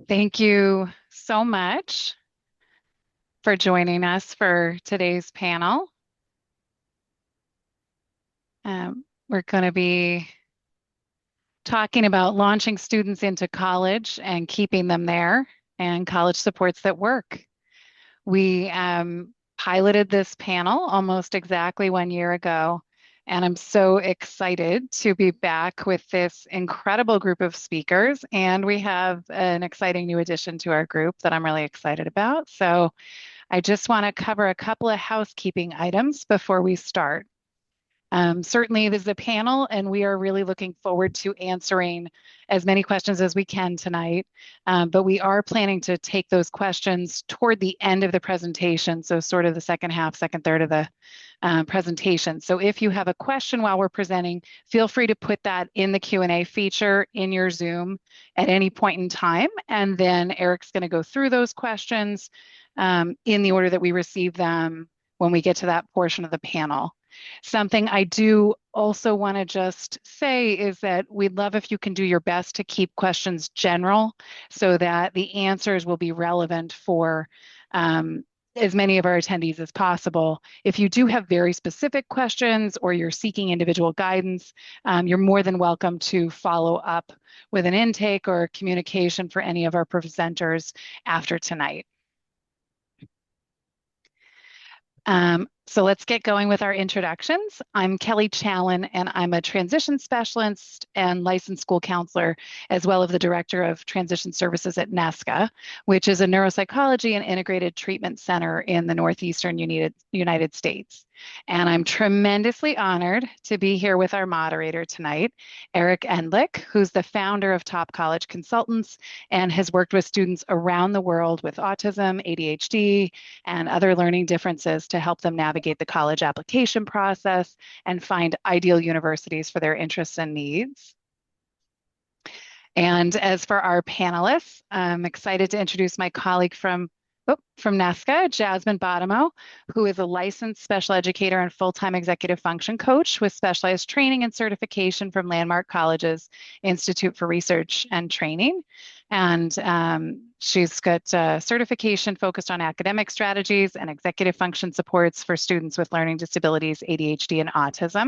Thank you so much for joining us for today's panel. We're going to be talking about launching students into college and keeping them there and college supports that work. We piloted this panel almost exactly 1 year ago, and I'm so excited to be back with this incredible group of speakers. And we have an exciting new addition to our group that I'm really excited about. So I just want to cover a couple of housekeeping items before we start. Certainly, this is a panel, and we are really looking forward to answering as many questions as we can tonight. But we are planning to take those questions toward the end of the presentation, so sort of the second half, second third of the presentation. So if you have a question while we're presenting, feel free to put that in the Q&A feature in your Zoom at any point in time, and then Eric's going to go through those questions in the order that we receive them when we get to that portion of the panel. Something I do also want to just say is that we'd love if you can do your best to keep questions general so that the answers will be relevant for as many of our attendees as possible. If you do have very specific questions or you're seeking individual guidance, you're more than welcome to follow up with an intake or communication for any of our presenters after tonight. So let's get going with our introductions. I'm Kelly Challen, and I'm a transition specialist and licensed school counselor, as well as the director of transition services at NESCA, which is a neuropsychology and integrated treatment center in the Northeastern United States. And I'm tremendously honored to be here with our moderator tonight, Eric Endlich, who's the founder of Top College Consultants and has worked with students around the world with autism, ADHD, and other learning differences to help them navigate the college application process and find ideal universities for their interests and needs. And as for our panelists, I'm excited to introduce my colleague from NESCA, Jasmine Botomo, who is a licensed special educator and full-time executive function coach with specialized training and certification from Landmark College's Institute for Research and Training. And she's got certification focused on academic strategies and executive function supports for students with learning disabilities, ADHD, and autism.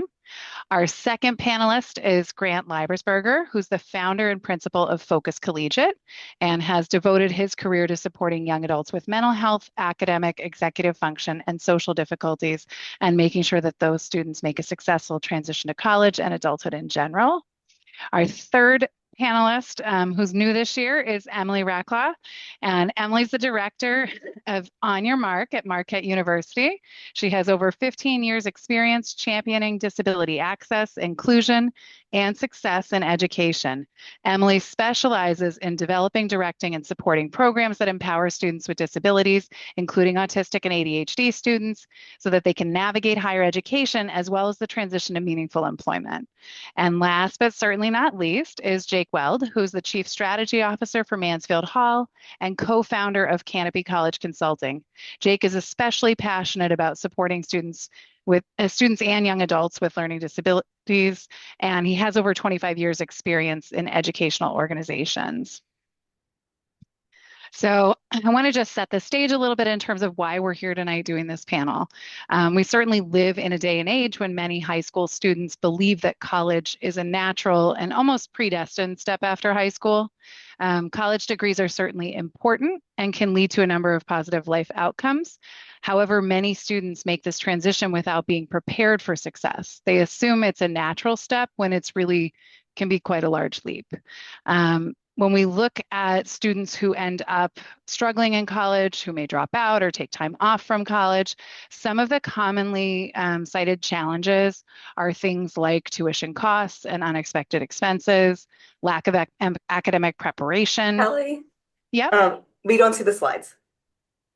Our second panelist is Grant Liebersberger, who's the founder and principal of Focus Collegiate and has devoted his career to supporting young adults with mental health, academic, executive function, and social difficulties, and making sure that those students make a successful transition to college and adulthood in general. Our third panelist, who's new this year, is Emily Racklaw. And Emily's the director of On Your Mark at Marquette University. She has over 15 years experience championing disability access, inclusion, and success in education. Emily specializes in developing, directing, and supporting programs that empower students with disabilities, including autistic and ADHD students, so that they can navigate higher education as well as the transition to meaningful employment. And last but certainly not least is Jake Weld, who's the Chief Strategy Officer for Mansfield Hall and co-founder of Canopy College Consulting. Jake is especially passionate about supporting students and young adults with learning disabilities, and he has over 25 years experience in educational organizations. So I want to just set the stage a little bit in terms of why we're here tonight doing this panel. We certainly live in a day and age when many high school students believe that college is a natural and almost predestined step after high school. College degrees are certainly important and can lead to a number of positive life outcomes. However, many students make this transition without being prepared for success. They assume it's a natural step when it's really can be quite a large leap. When we look at students who end up struggling in college, who may drop out or take time off from college, some of the commonly cited challenges are things like tuition costs and unexpected expenses, lack of academic preparation. Kelly, Yep. we don't see the slides.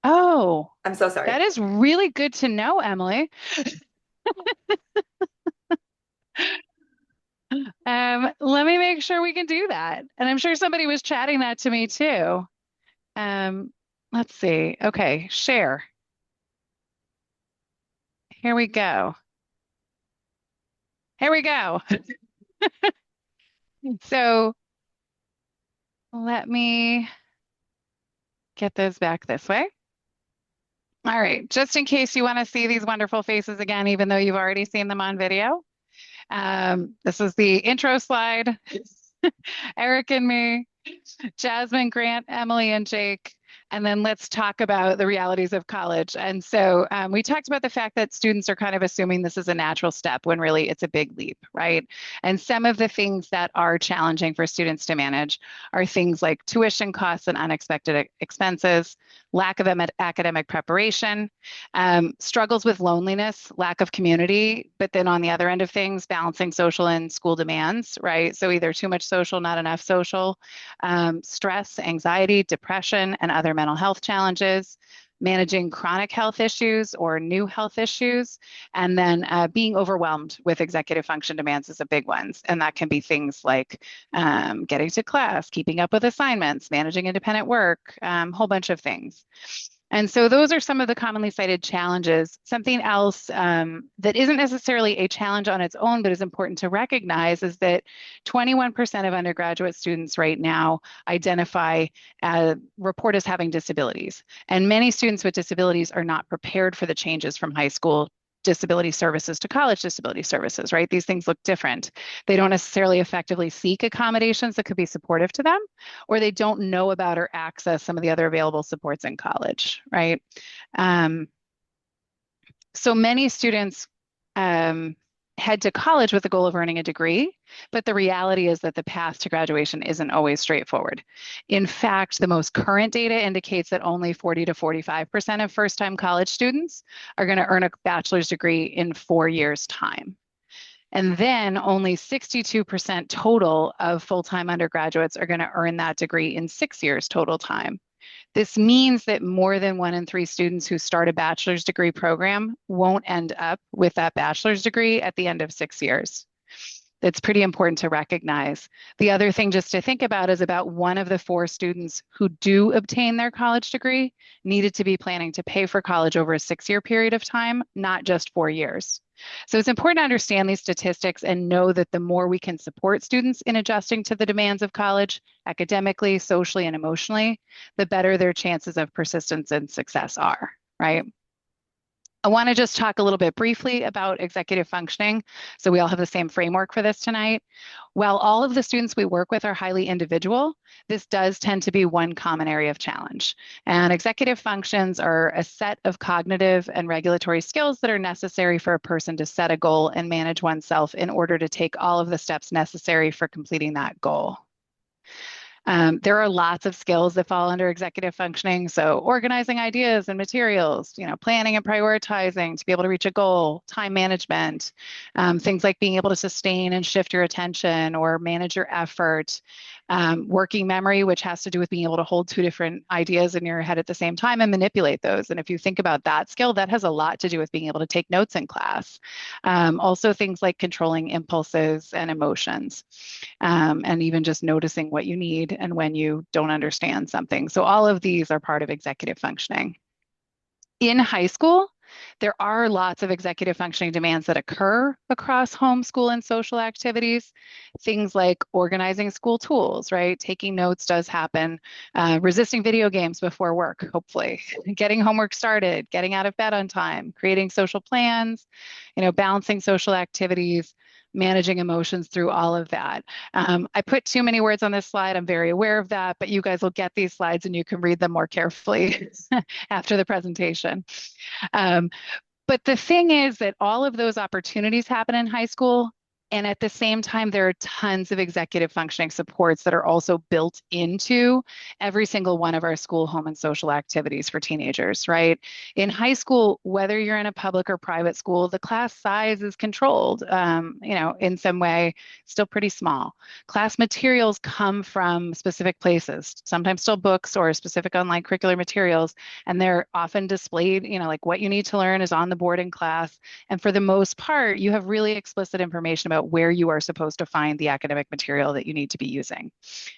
Oh, I'm so sorry. that is really good to know, Emily. Let me make sure we can do that. And I'm sure somebody was chatting that to me too. Um, let's see. Okay, share. Here we go. Here we go. So let me get those back this way. All right, just in case you want to see these wonderful faces again, even though you've already seen them on video, this is the intro slide. Eric and me, Jasmine, Grant, Emily, and Jake. And then let's talk about the realities of college. And so we talked about the fact that students are kind of assuming this is a natural step when really it's a big leap, right? And some of the things that are challenging for students to manage are things like tuition costs and unexpected expenses, lack of academic preparation, struggles with loneliness, lack of community, but then on the other end of things, balancing social and school demands, right? So either too much social, not enough social, stress, anxiety, depression, and other mental health challenges, managing chronic health issues or new health issues, and then being overwhelmed with executive function demands is a big one. And that can be things like getting to class, keeping up with assignments, managing independent work, whole bunch of things. And so those are some of the commonly cited challenges. Something else that isn't necessarily a challenge on its own, but is important to recognize is that 21% of undergraduate students right now identify, report as having disabilities. And many students with disabilities are not prepared for the changes from high school disability services to college disability services, right? These things look different. They don't necessarily effectively seek accommodations that could be supportive to them, or they don't know about or access some of the other available supports in college, right? So many students head to college with the goal of earning a degree, but the reality is that the path to graduation isn't always straightforward. In fact, the most current data indicates that only 40 to 45% of first-time college students are going to earn a bachelor's degree in 4 years' time. And then only 62% total of full-time undergraduates are going to earn that degree in 6 years total time. This means that more than 1 in 3 students who start a bachelor's degree program won't end up with that bachelor's degree at the end of 6 years. That's pretty important to recognize. The other thing just to think about is about 1 of the 4 students who do obtain their college degree needed to be planning to pay for college over a 6-year period of time, not just 4 years. So it's important to understand these statistics and know that the more we can support students in adjusting to the demands of college, academically, socially, and emotionally, the better their chances of persistence and success are, right? I want to just talk a little bit briefly about executive functioning, so we all have the same framework for this tonight. While all of the students we work with are highly individual, this does tend to be one common area of challenge. And executive functions are a set of cognitive and regulatory skills that are necessary for a person to set a goal and manage oneself in order to take all of the steps necessary for completing that goal. There are lots of skills that fall under executive functioning. So organizing ideas and materials, planning and prioritizing to be able to reach a goal, time management, things like being able to sustain and shift your attention or manage your effort, working memory, which has to do with being able to hold 2 different ideas in your head at the same time and manipulate those. And if you think about that skill, that has a lot to do with being able to take notes in class. Also things like controlling impulses and emotions, and even just noticing what you need and when you don't understand something. So all of these are part of executive functioning. In high school, there are lots of executive functioning demands that occur across homeschool and social activities. Things like organizing school tools, right? Taking notes does happen. Resisting video games before work, hopefully. Getting homework started, getting out of bed on time, creating social plans, balancing social activities, managing emotions through all of that. I put too many words on this slide. I'm very aware of that, but you guys will get these slides and you can read them more carefully after the presentation. But the thing is that all of those opportunities happen in high school. And at the same time, there are tons of executive functioning supports that are also built into every single one of our school, home, and social activities for teenagers, right? In high school, whether you're in a public or private school, the class size is controlled, in some way, still pretty small. Class materials come from specific places, sometimes still books or specific online curricular materials, and they're often displayed, like what you need to learn is on the board in class. And for the most part, you have really explicit information about where you are supposed to find the academic material that you need to be using,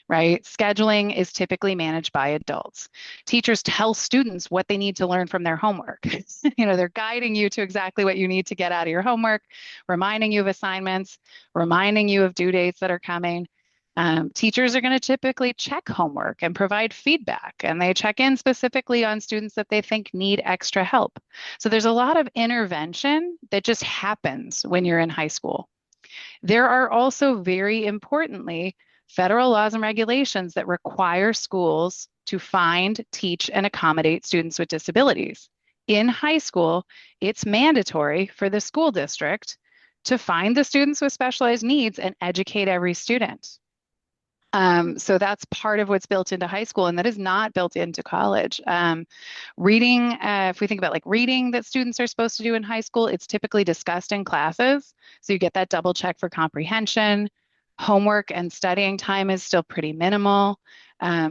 right? Scheduling is typically managed by adults. Teachers tell students what they need to learn from their homework. They're guiding you to exactly what you need to get out of your homework, reminding you of assignments, reminding you of due dates that are coming. Teachers are going to typically check homework and provide feedback, and they check in specifically on students that they think need extra help. So there's a lot of intervention that just happens when you're in high school. There are also, very importantly, federal laws and regulations that require schools to find, teach, and accommodate students with disabilities. In high school, it's mandatory for the school district to find the students with specialized needs and educate every student. So that's part of what's built into high school, and that is not built into college. Reading, if we think about like reading that students are supposed to do in high school, it's typically discussed in classes. So you get that double check for comprehension. Homework and studying time is still pretty minimal.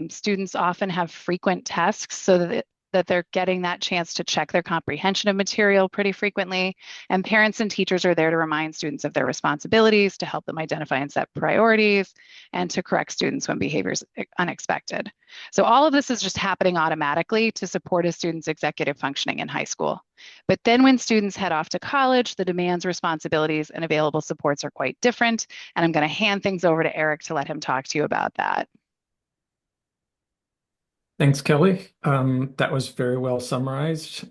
Students often have frequent tests so that they're getting that chance to check their comprehension of material pretty frequently. And parents and teachers are there to remind students of their responsibilities, to help them identify and set priorities, and to correct students when behavior is unexpected. So all of this is just happening automatically to support a student's executive functioning in high school. But then when students head off to college, the demands, responsibilities, and available supports are quite different. And I'm going to hand things over to Eric to let him talk to you about that. Thanks, Kelly. That was very well summarized.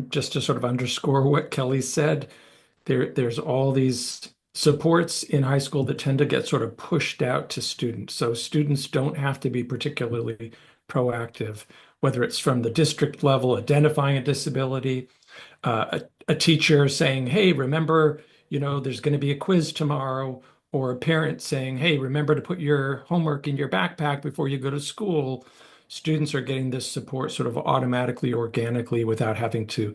Just to sort of underscore what Kelly said, there's all these supports in high school that tend to get sort of pushed out to students. So students don't have to be particularly proactive, whether it's from the district level, identifying a disability, a teacher saying, hey, remember, there's going to be a quiz tomorrow, or a parent saying, hey, remember to put your homework in your backpack before you go to school. Students are getting this support sort of automatically, organically, without having to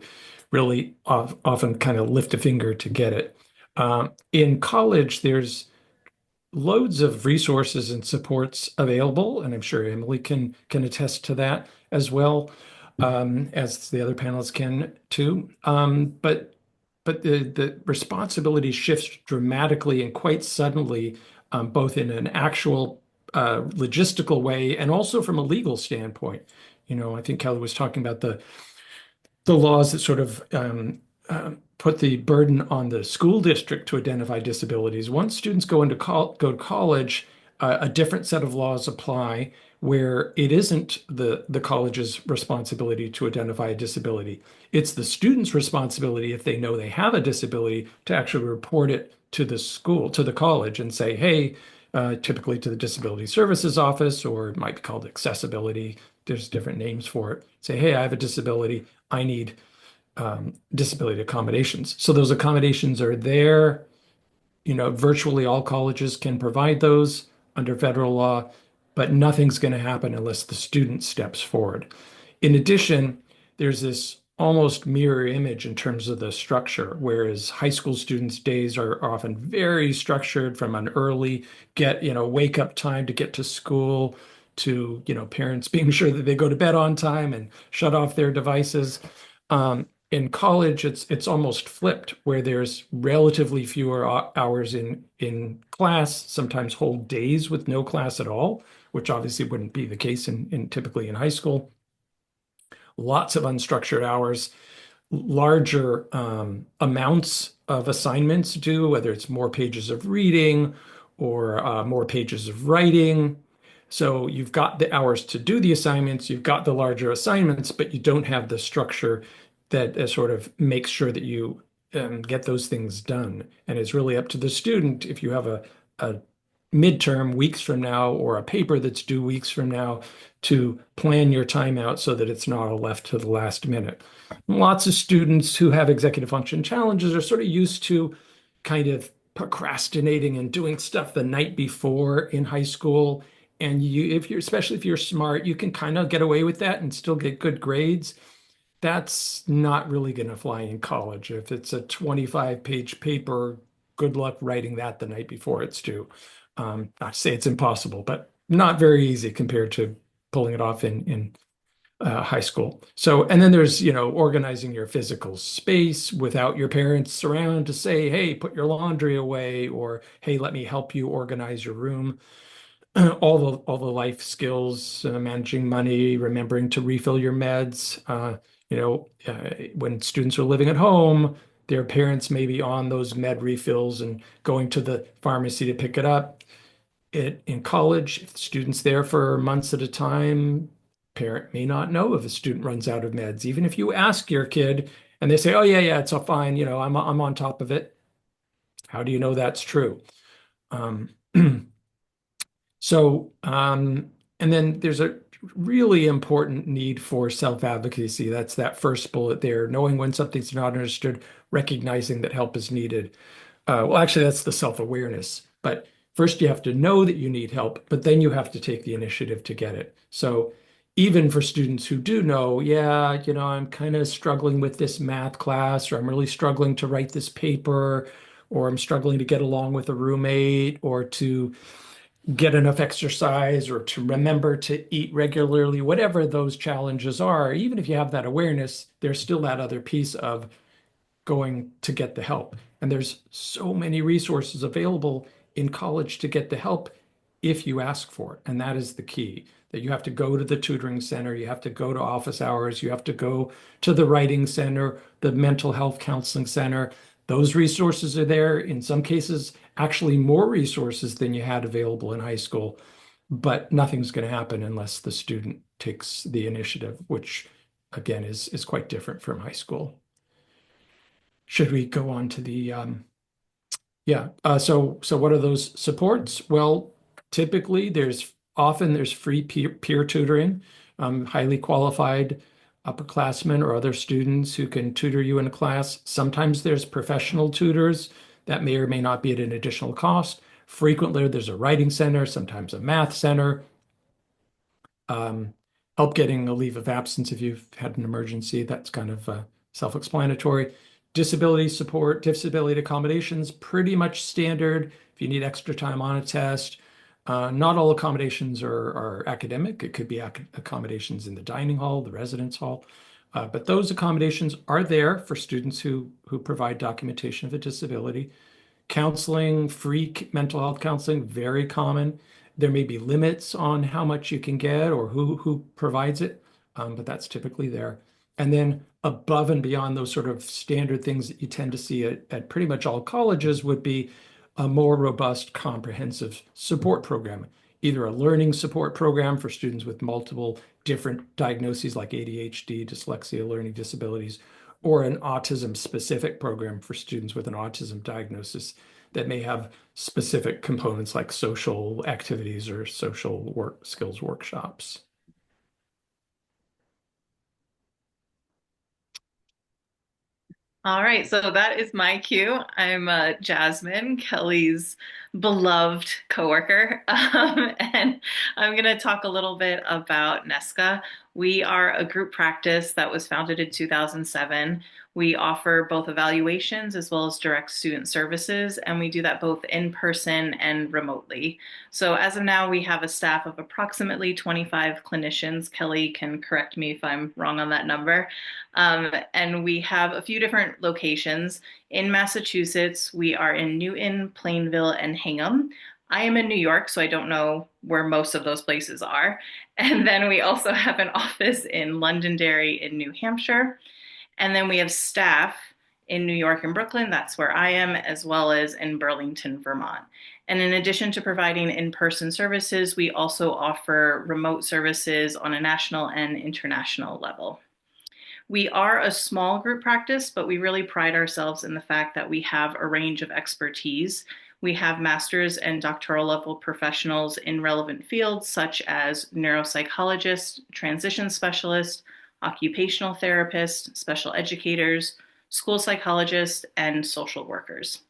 really often kind of lift a finger to get it. In college, there's loads of resources and supports available, and I'm sure Emily can attest to that as well, as the other panelists can too. But the responsibility shifts dramatically and quite suddenly, both in an actual logistical way and also from a legal standpoint. I think Kelly was talking about the laws that sort of put the burden on the school district to identify disabilities. Once students go go to college, a different set of laws apply where it isn't the college's responsibility to identify a disability. It's the student's responsibility, if they know they have a disability, to actually report it to the school, to the college, and say, hey, typically to the Disability Services Office, or it might be called accessibility. There's different names for it. Say, hey, I have a disability. I need disability accommodations. So those accommodations are there. Virtually all colleges can provide those under federal law, but nothing's going to happen unless the student steps forward. In addition, there's this almost mirror image in terms of the structure, whereas high school students' days are often very structured, from an early wake up time to get to school, to, parents being sure that they go to bed on time and shut off their devices. In college, it's almost flipped, where there's relatively fewer hours in class, sometimes whole days with no class at all, which obviously wouldn't be the case in typically in high school. Lots of unstructured hours, larger amounts of assignments due, whether it's more pages of reading or more pages of writing. So you've got the hours to do the assignments, you've got the larger assignments, but you don't have the structure that sort of makes sure that you get those things done. And it's really up to the student, if you have a midterm weeks from now, or a paper that's due weeks from now, to plan your time out so that it's not all left to the last minute. Lots of students who have executive function challenges are sort of used to kind of procrastinating and doing stuff the night before in high school. And especially if you're smart, you can kind of get away with that and still get good grades. That's not really going to fly in college. If it's a 25-page paper, good luck writing that the night before it's due. Not to say it's impossible, but not very easy compared to pulling it off in high school. So, and then there's, organizing your physical space without your parents around to say, hey, put your laundry away, or hey, let me help you organize your room. All the life skills, managing money, remembering to refill your meds. When students are living at home, their parents may be on those med refills and going to the pharmacy to pick it up. In college, if the student's there for months at a time, parent may not know if a student runs out of meds. Even if you ask your kid and they say, "Oh yeah, yeah, it's all fine. I'm on top of it." How do you know that's true? Um, so, and then there's a really important need for self-advocacy. That's that first bullet there, knowing when something's not understood, recognizing that help is needed. Well, actually, that's the self-awareness. But first, you have to know that you need help, but then you have to take the initiative to get it. So even for students who do know, yeah, I'm kind of struggling with this math class, or I'm really struggling to write this paper, or I'm struggling to get along with a roommate, or to get enough exercise, or to remember to eat regularly, whatever those challenges are, even if you have that awareness, there's still that other piece of going to get the help. And there's so many resources available in college to get the help if you ask for it. And that is the key, that you have to go to the tutoring center, you have to go to office hours, you have to go to the writing center, the mental health counseling center. Those resources are there. In some cases, actually more resources than you had available in high school. But nothing's going to happen unless the student takes the initiative, which again is quite different from high school. Should we go on to the yeah, so what are those supports? Well, typically there's free peer tutoring, highly qualified upperclassmen or other students who can tutor you in a class. Sometimes there's professional tutors that may or may not be at an additional cost. Frequently there's a writing center, sometimes a math center. Um, Help getting a leave of absence if you've had an emergency. That's kind of self-explanatory. Disability support, disability accommodations, pretty much standard. If you need extra time on a test, not all accommodations are academic. It could be accommodations in the dining hall, the residence hall. But those accommodations are there for students who provide documentation of a disability. Counseling, free mental health counseling, very common. There may be limits on how much you can get or who provides it, but that's typically there. And then above and beyond those sort of standard things that you tend to see at pretty much all colleges would be a more robust, comprehensive support program, either a learning support program for students with multiple different diagnoses like ADHD, dyslexia, learning disabilities, or an autism specific program for students with an autism diagnosis that may have specific components like social activities or social work skills workshops. All right, so that is my cue. I'm Jasmine, Kelly's beloved coworker, and I'm going to talk a little bit about NESCA. We are a group practice that was founded in 2007. We offer both evaluations as well as direct student services, and we do that both in person and remotely. So as of now, we have a staff of approximately 25 clinicians. Kelly can correct me if I'm wrong on that number. And we have a few different locations. In Massachusetts, we are in Newton, Plainville, and Hingham. I am in New York, so I don't know where most of those places are. And then we also have an office in Londonderry in New Hampshire. And then we have staff in New York and Brooklyn, that's where I am, as well as in Burlington, Vermont. And in addition to providing in-person services, we also offer remote services on a national and international level. We are a small group practice, but we really pride ourselves in the fact that we have a range of expertise. We have master's and doctoral level professionals in relevant fields such as neuropsychologists, transition specialists, occupational therapists, special educators, school psychologists, and social workers.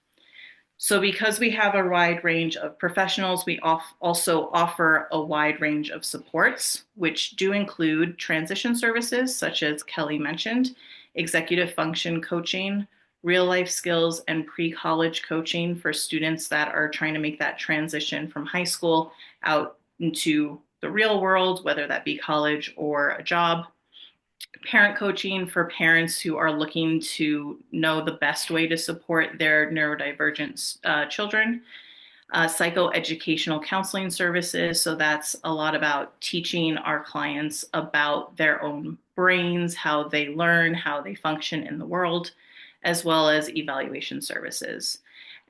So because we have a wide range of professionals, we also offer a wide range of supports, which do include transition services, such as Kelly mentioned, executive function coaching, real life skills, and pre-college coaching for students that are trying to make that transition from high school out into the real world, whether that be college or a job. Parent coaching for parents who are looking to know the best way to support their neurodivergent children, psychoeducational counseling services. So that's a lot about teaching our clients about their own brains, how they learn, how they function in the world, as well as evaluation services.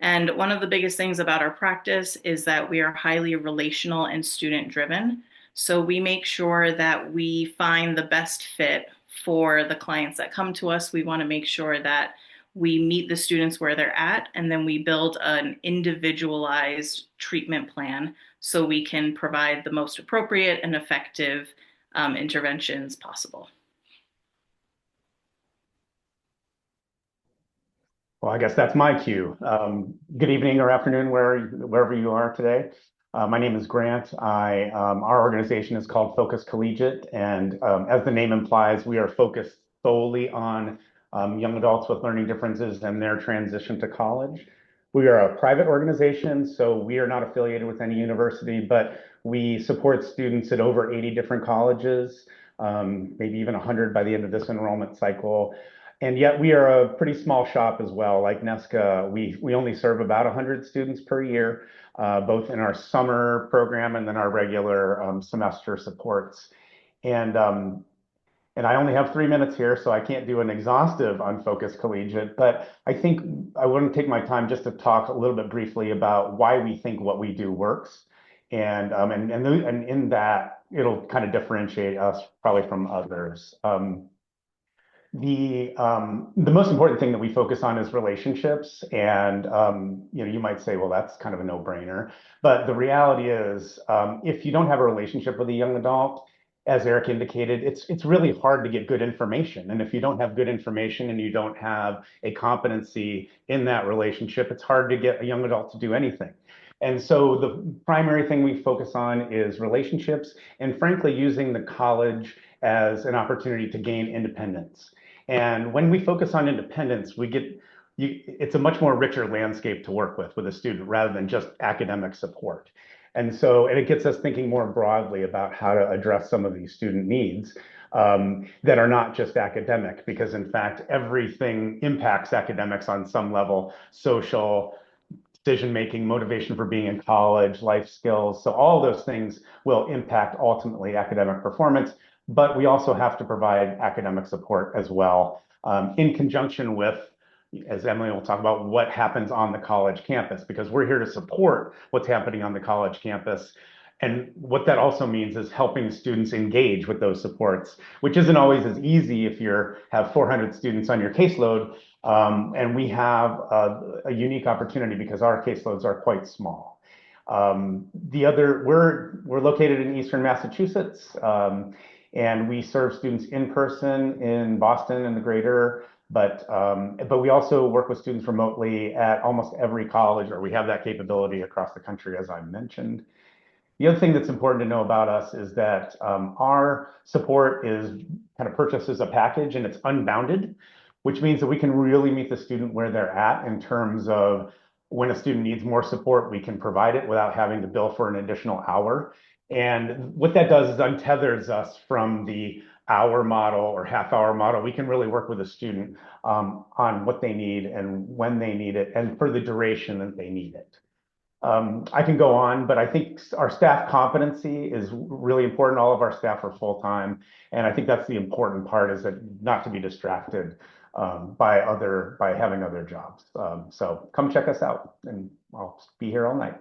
And one of the biggest things about our practice is that we are highly relational and student driven. So we make sure that we find the best fit for the clients that come to us. We want to make sure that we meet the students where they're at, and then we build an individualized treatment plan so we can provide the most appropriate and effective interventions possible. Well, I guess that's my cue. Good evening or afternoon, wherever you are today. My name is Grant. Our organization is called Focus Collegiate, and as the name implies, we are focused solely on young adults with learning differences and their transition to college. We are a private organization, so we are not affiliated with any university, but we support students at over 80 different colleges, maybe even 100 by the end of this enrollment cycle. And yet we are a pretty small shop as well. Like Nesca, we only serve about 100 students per year, both in our summer program and then our regular semester supports. And I only have 3 minutes here, so I can't do an exhaustive on Focus Collegiate, but I think I want to take my time just to talk a little bit briefly about why we think what we do works. And in that, it'll kind of differentiate us probably from others. The most important thing that we focus on is relationships, and you might say, well, that's kind of a no-brainer, but the reality is, if you don't have a relationship with a young adult, as Eric indicated, it's really hard to get good information, and if you don't have good information and you don't have a competency in that relationship, it's hard to get a young adult to do anything. And so the primary thing we focus on is relationships, and frankly, using the college as an opportunity to gain independence. And when we focus on independence, it's a much more richer landscape to work with a student rather than just academic support. And it gets us thinking more broadly about how to address some of these student needs that are not just academic, because in fact, everything impacts academics on some level: social, decision-making, motivation for being in college, life skills. So all those things will impact ultimately academic performance, but we also have to provide academic support as well, in conjunction with, as Emily will talk about, what happens on the college campus, because we're here to support what's happening on the college campus. And what that also means is helping students engage with those supports, which isn't always as easy if you have 400 students on your caseload. And we have a unique opportunity because our caseloads are quite small. We're located in Eastern Massachusetts, and we serve students in person in Boston and the greater, but we also work with students remotely at almost every college, or we have that capability across the country, as I mentioned. The other thing that's important to know about us is that our support is kind of purchased as a package, and it's unbounded, which means that we can really meet the student where they're at in terms of when a student needs more support, we can provide it without having to bill for an additional hour. And what that does is untethers us from the hour model or half-hour model. We can really work with a student on what they need and when they need it and for the duration that they need it. I can go on, but I think our staff competency is really important. All of our staff are full-time, and I think that's the important part, is that not to be distracted by having other jobs. So come check us out, and I'll be here all night.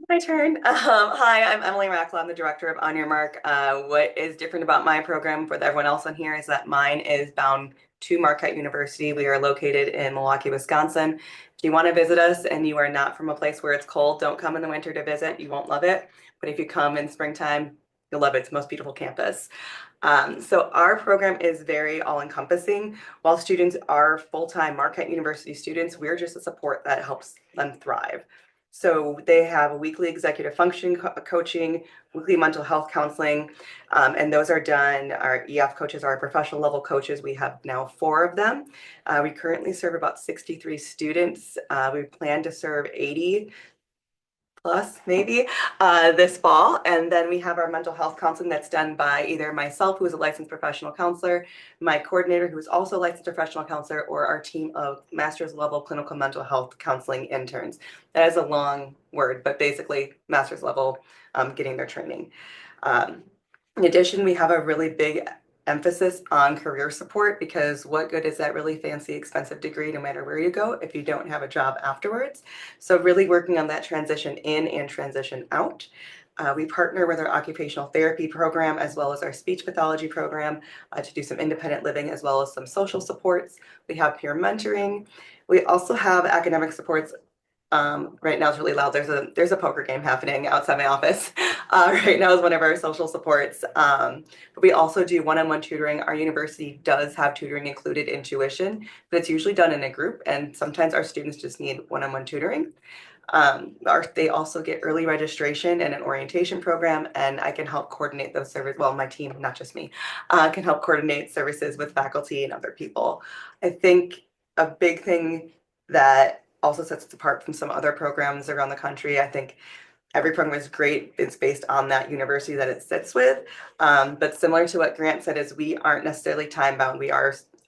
My turn. Hi, I'm Emily Rackle. I'm the director of On Your Mark. What is different about my program with everyone else on here is that mine is bound to Marquette University. We are located in Milwaukee, Wisconsin. If you want to visit us and you are not from a place where it's cold, don't come in the winter to visit. You won't love it. But if you come in springtime, you'll love it. It's the most beautiful campus. So our program is very all-encompassing. While students are full-time Marquette University students, we're just a support that helps them thrive. So they have weekly executive function coaching, weekly mental health counseling, and those are done. Our EF coaches are our professional level coaches. We have now 4 of them. We currently serve about 63 students. We plan to serve 80 plus maybe this fall. And then we have our mental health counseling that's done by either myself, who is a licensed professional counselor, my coordinator, who is also a licensed professional counselor, or our team of master's level clinical mental health counseling interns. That is a long word, but basically master's level getting their training. In addition, we have a really big emphasis on career support, because what good is that really fancy, expensive degree no matter where you go if you don't have a job afterwards? So really working on that transition in and transition out. We partner with our occupational therapy program as well as our speech pathology program to do some independent living as well as some social supports. We have peer mentoring. We also have academic supports. Right now it's really loud. There's a poker game happening outside my office. Right now is one of our social supports. But we also do one-on-one tutoring. Our university does have tutoring included in tuition, but it's usually done in a group, and sometimes our students just need one-on-one tutoring. They also get early registration and an orientation program, and I can help coordinate those services. Well, my team, not just me, can help coordinate services with faculty and other people. I think a big thing that also sets us apart from some other programs around the country, I think every program is great. It's based on that university that it sits with. But similar to what Grant said, is we aren't necessarily time bound.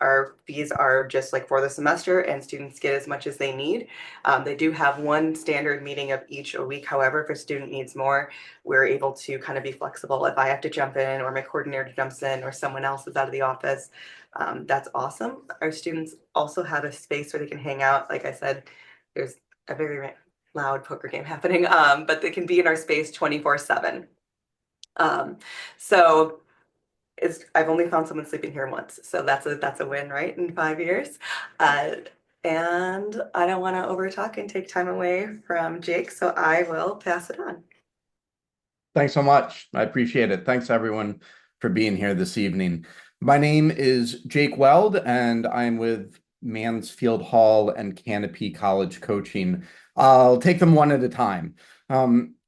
Our fees are just like for the semester, and students get as much as they need. They do have one standard meeting of each a week. However, if a student needs more, we're able to kind of be flexible. If I have to jump in, or my coordinator jumps in, or someone else is out of the office, that's awesome. Our students also have a space where they can hang out. Like I said, there's a very loud poker game happening, but they can be in our space 24/7. So I've only found someone sleeping here once, so that's a win, right? In 5 years. And I don't want to overtalk and take time away from Jake, so I will pass it on. Thanks so much. I appreciate it. Thanks everyone for being here this evening. My name is Jake Weld, and I'm with Mansfield Hall and Canopy College Coaching. I'll take them one at a time.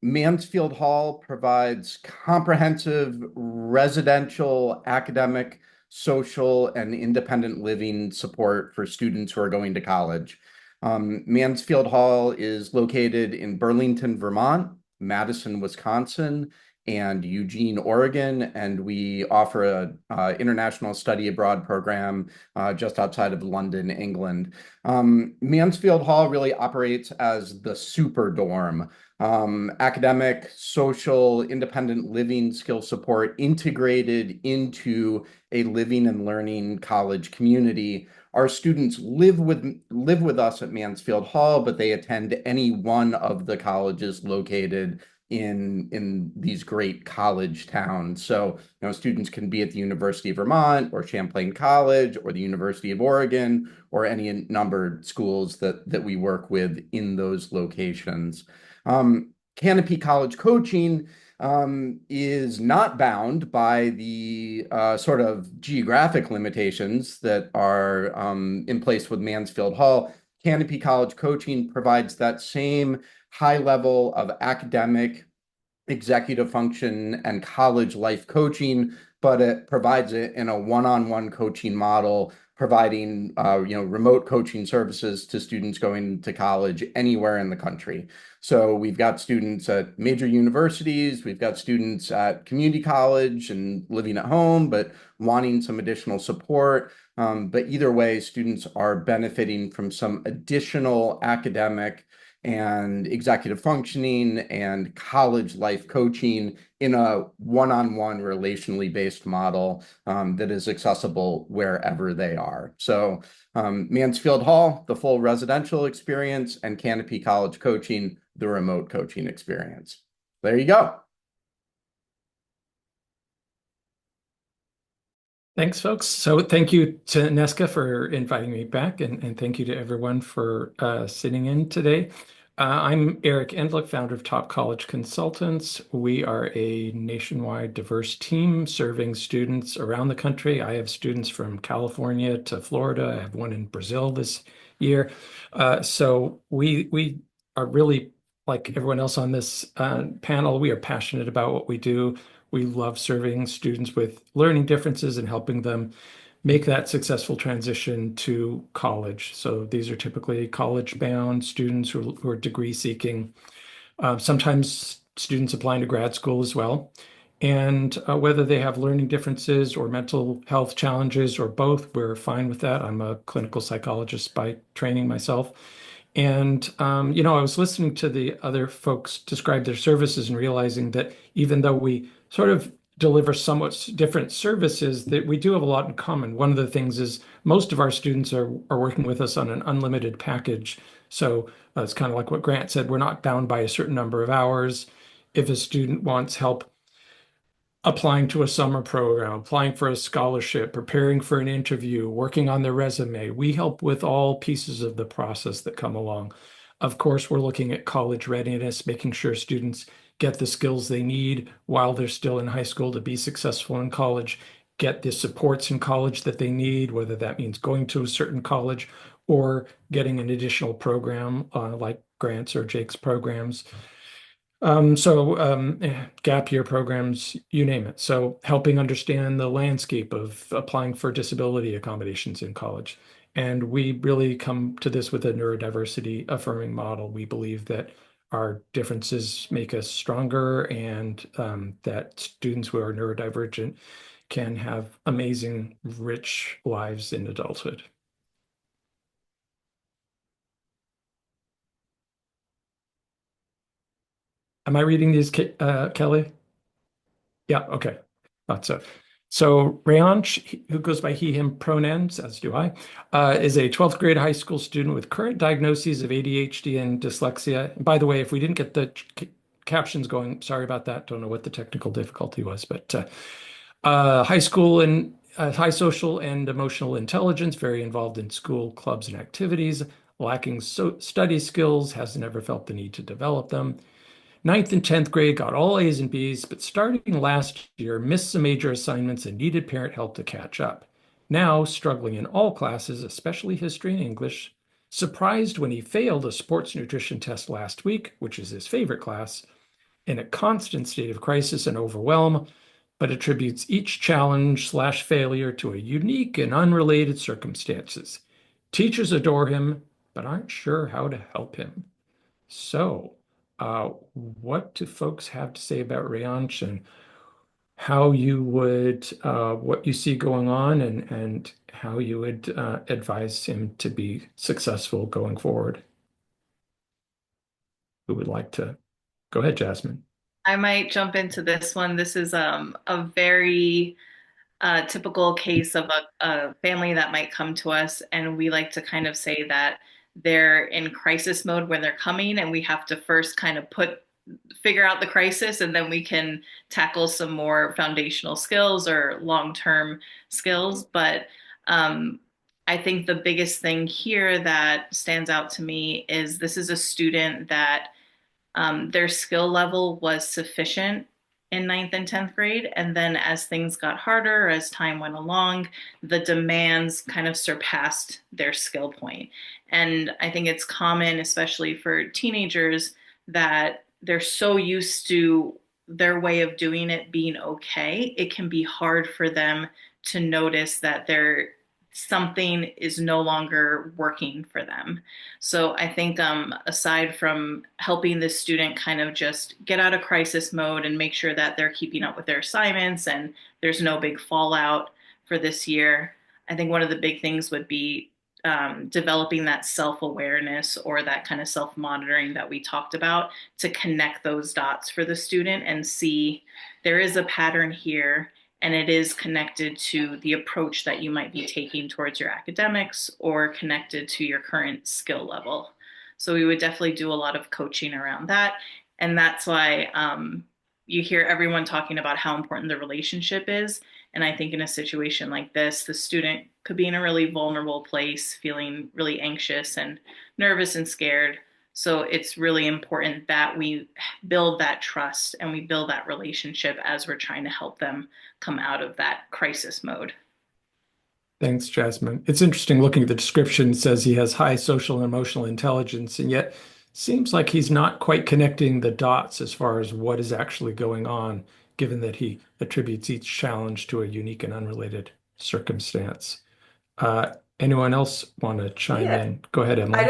Mansfield Hall provides comprehensive residential, academic, social, and independent living support for students who are going to college. Mansfield Hall is located in Burlington, Vermont, Madison, Wisconsin, and Eugene, Oregon, and we offer a international study abroad program just outside of London, England. Mansfield Hall really operates as the super dorm. Academic, social, independent living skill support integrated into a living and learning college community. Our students live with us at Mansfield Hall, but they attend any one of the colleges located in these great college towns. So, students can be at the University of Vermont or Champlain College or the University of Oregon or any numbered schools that we work with in those locations. Canopy College Coaching is not bound by the sort of geographic limitations that are in place with Mansfield Hall. Canopy College Coaching provides that same high level of academic, executive function, and college life coaching, but it provides it in a one-on-one coaching model, providing remote coaching services to students going to college anywhere in the country. So we've got students at major universities, we've got students at community college and living at home, but wanting some additional support. But either way, students are benefiting from some additional academic and executive functioning and college life coaching in a one-on-one relationally based model that is accessible wherever they are. So Mansfield Hall, the full residential experience, and Canopy College Coaching, the remote coaching experience. There you go. Thanks, folks. So thank you to Nesca for inviting me back, and thank you to everyone for sitting in today. I'm Eric Endlich, founder of Top College Consultants. We are a nationwide diverse team serving students around the country. I have students from California to Florida. I have one in Brazil this year. So we are really, like everyone else on this panel, we are passionate about what we do. We love serving students with learning differences and helping them make that successful transition to college. So these are typically college-bound students who are degree seeking, sometimes students applying to grad school as well. And whether they have learning differences or mental health challenges or both, we're fine with that. I'm a clinical psychologist by training myself. And, I was listening to the other folks describe their services and realizing that even though we sort of deliver somewhat different services, that we do have a lot in common. One of the things is most of our students are working with us on an unlimited package. So it's kind of like what Grant said, we're not bound by a certain number of hours. If a student wants help applying to a summer program, applying for a scholarship, preparing for an interview, working on their resume, we help with all pieces of the process that come along. Of course, we're looking at college readiness, making sure students get the skills they need while they're still in high school to be successful in college, get the supports in college that they need, whether that means going to a certain college or getting an additional program like Grant's or Jake's programs. Gap year programs, you name it. So helping understand the landscape of applying for disability accommodations in college. And we really come to this with a neurodiversity affirming model. We believe that our differences make us stronger and that students who are neurodivergent can have amazing, rich lives in adulthood. Am I reading these, Kelly? Yeah, okay. Thought so. So Rayansh, who goes by he, him pronouns, as do I, is a 12th grade high school student with current diagnoses of ADHD and dyslexia. And by the way, if we didn't get the captions going, sorry about that. Don't know what the technical difficulty was, but high school and high social and emotional intelligence, very involved in school clubs and activities, lacking study skills, has never felt the need to develop them. Ninth and 10th grade got all A's and B's, but starting last year, missed some major assignments and needed parent help to catch up. Now, struggling in all classes, especially history and English, surprised when he failed a sports nutrition test last week, which is his favorite class, in a constant state of crisis and overwhelm, but attributes each challenge/failure to a unique and unrelated circumstances. Teachers adore him, but aren't sure how to help him. So, what do folks have to say about Rayansh and how you would, what you see going on and how you would advise him to be successful going forward? Who would like to go ahead, Jasmine? I might jump into this one. This is a very typical case of a family that might come to us, and we like to kind of say that they're in crisis mode when they're coming, and we have to first kind of figure out the crisis, and then we can tackle some more foundational skills or long-term skills. But I think the biggest thing here that stands out to me is this is a student that their skill level was sufficient in ninth and 10th grade. And then as things got harder, as time went along, the demands kind of surpassed their skill point. And I think it's common, especially for teenagers, that they're so used to their way of doing it being okay, it can be hard for them to notice that something is no longer working for them. So I think aside from helping this student kind of just get out of crisis mode and make sure that they're keeping up with their assignments and there's no big fallout for this year, I think one of the big things would be developing that self-awareness or that kind of self-monitoring that we talked about to connect those dots for the student and see there is a pattern here and it is connected to the approach that you might be taking towards your academics or connected to your current skill level. So we would definitely do a lot of coaching around that. And that's why you hear everyone talking about how important the relationship is. And I think in a situation like this, the student could be in a really vulnerable place, feeling really anxious and nervous and scared. So it's really important that we build that trust and we build that relationship as we're trying to help them come out of that crisis mode. Thanks, Jasmine. It's interesting looking at the description. It says he has high social and emotional intelligence, and yet seems like he's not quite connecting the dots as far as what is actually going on, given that he attributes each challenge to a unique and unrelated circumstance. Anyone else want to chime in? Go ahead, Emily.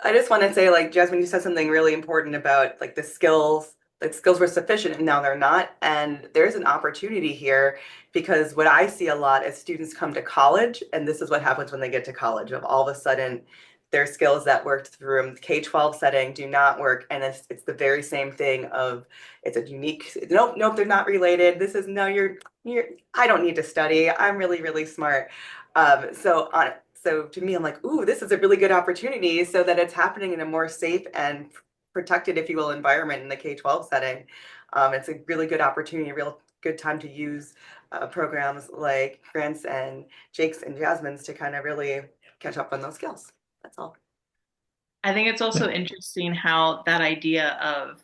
I just want to say, like, Jasmine, you said something really important about like the skills were sufficient and now they're not. And there's an opportunity here because what I see a lot is students come to college, and this is what happens when they get to college, of all of a sudden there's skills that worked through K-12 setting do not work. And it's the very same thing of it's a unique, nope, they're not related. This is no, I don't need to study. I'm really, really smart. So to me, I'm like, ooh, this is a really good opportunity so that it's happening in a more safe and protected, if you will, environment in the K-12 setting. It's a really good opportunity, a real good time to use programs like Grant's and Jake's and Jasmine's to kind of really catch up on those skills. That's all. I think it's also interesting how that idea of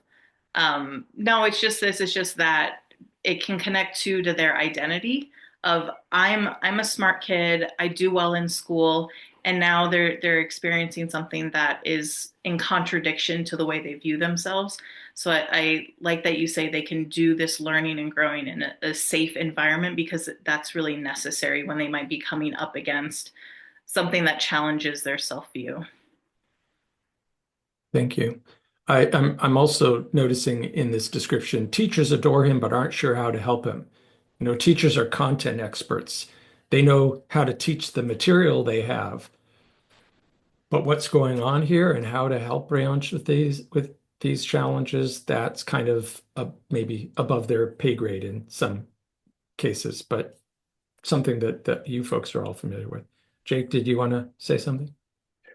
no, it's just this, it's just that it can connect to their identity of I'm a smart kid, I do well in school, and now they're experiencing something that is in contradiction to the way they view themselves. So I like that you say they can do this learning and growing in a safe environment because that's really necessary when they might be coming up against something that challenges their self-view. Thank you. I'm also noticing in this description, teachers adore him but aren't sure how to help him. You know, teachers are content experts. They know how to teach the material they have, but what's going on here and how to help Rayansh with these challenges, that's kind of maybe above their pay grade in some cases, but something that you folks are all familiar with. Jake, did you want to say something?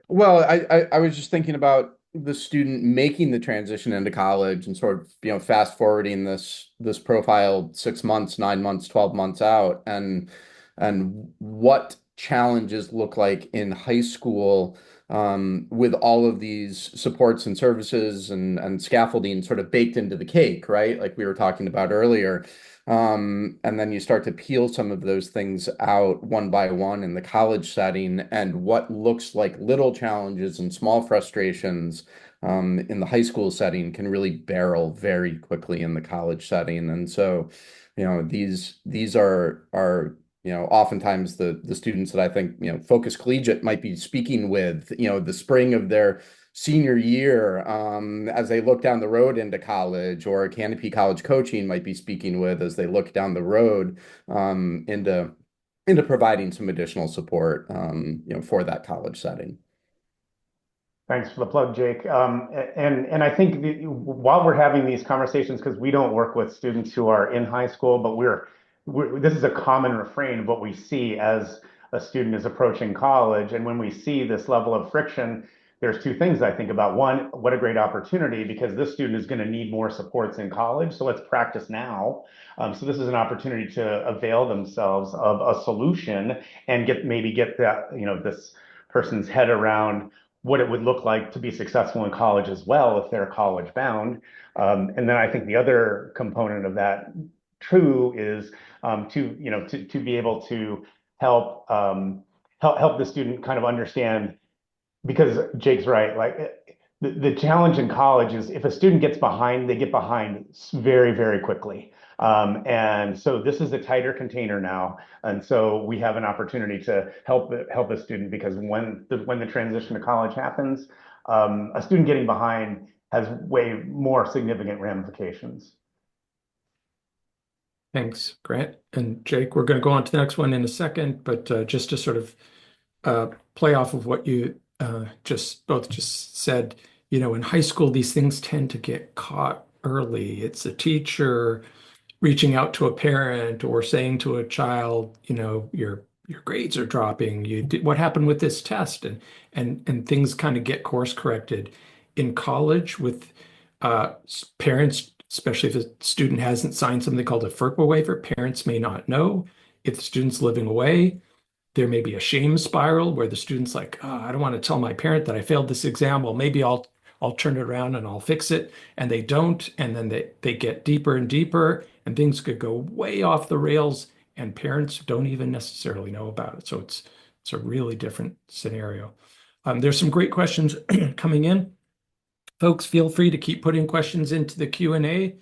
Well, I was just thinking about the student making the transition into college and sort of, fast forwarding this profile 6 months, 9 months, 12 months out, and what challenges look like in high school, with all of these supports and services and scaffolding sort of baked into the cake, right? Like we were talking about earlier. And then you start to peel some of those things out one by one in the college setting, and what looks like little challenges and small frustrations in the high school setting can really barrel very quickly in the college setting. And so, these are oftentimes the students that I think, Focus Collegiate might be speaking with, the spring of their senior year, as they look down the road into college, or Canopy College Coaching might be speaking with as they look down the road into providing some additional support, for that college setting. Thanks for the plug, Jake. And I think while we're having these conversations, because we don't work with students who are in high school, but this is a common refrain of what we see as a student is approaching college. And when we see this level of friction, there's two things I think about. One, what a great opportunity, because this student is going to need more supports in college. So let's practice now. So this is an opportunity to avail themselves of a solution and maybe get that, this person's head around what it would look like to be successful in college as well if they're college bound. And then I think the other component of that true is to be able to help the student kind of understand, because Jake's right, like the challenge in college is if a student gets behind, they get behind very, very quickly. And so this is a tighter container now. And so we have an opportunity to help a student, because when the transition to college happens, a student getting behind has way more significant ramifications. Thanks, Grant. And Jake, we're going to go on to the next one in a second, but just to sort of play off of what you just said, in high school, these things tend to get caught early. It's a teacher reaching out to a parent or saying to a child, your grades are dropping. What happened with this test? And things kind of get course corrected. In college, with parents, especially if a student hasn't signed something called a FERPA waiver, parents may not know if the student's living away. There may be a shame spiral where the student's like, oh, I don't want to tell my parent that I failed this exam. Well, maybe I'll turn it around and I'll fix it. And they don't. And then they get deeper and deeper, and things could go way off the rails, and parents don't even necessarily know about it. So it's a really different scenario. There's some great questions coming in. Folks, feel free to keep putting questions into the Q&A,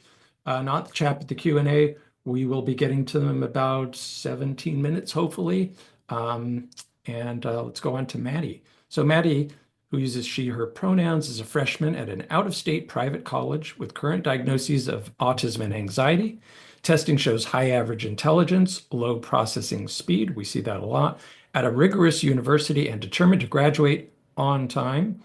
not the chat, but the Q&A. We will be getting to them about 17 minutes, hopefully. Let's go on to Maddie. So Maddie, who uses she, her pronouns, is a freshman at an out-of-state private college with current diagnoses of autism and anxiety. Testing shows high average intelligence, low processing speed. We see that a lot. At a rigorous university and determined to graduate on time,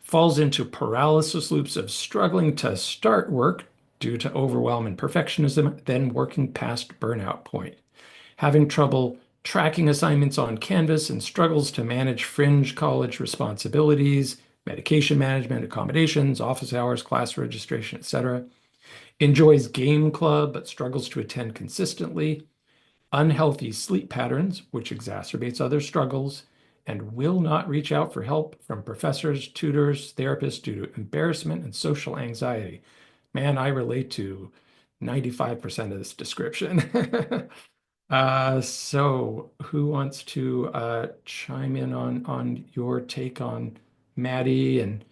falls into paralysis loops of struggling to start work due to overwhelm and perfectionism, then working past burnout point, having trouble tracking assignments on Canvas and struggles to manage fringe college responsibilities, medication management, accommodations, office hours, class registration, etc. Enjoys game club but struggles to attend consistently, unhealthy sleep patterns, which exacerbates other struggles, and will not reach out for help from professors, tutors, therapists due to embarrassment and social anxiety. Man, I relate to 95% of this description. So who wants to chime in on your take on Maddie and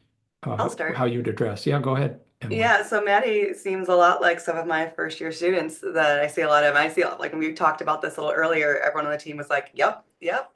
I'll start. how you'd address? Yeah, go ahead, Emily. Yeah, so Maddie seems a lot like some of my first year students that I see a lot of. I see, like, when we talked about this a little earlier, everyone on the team was like, yep, yep.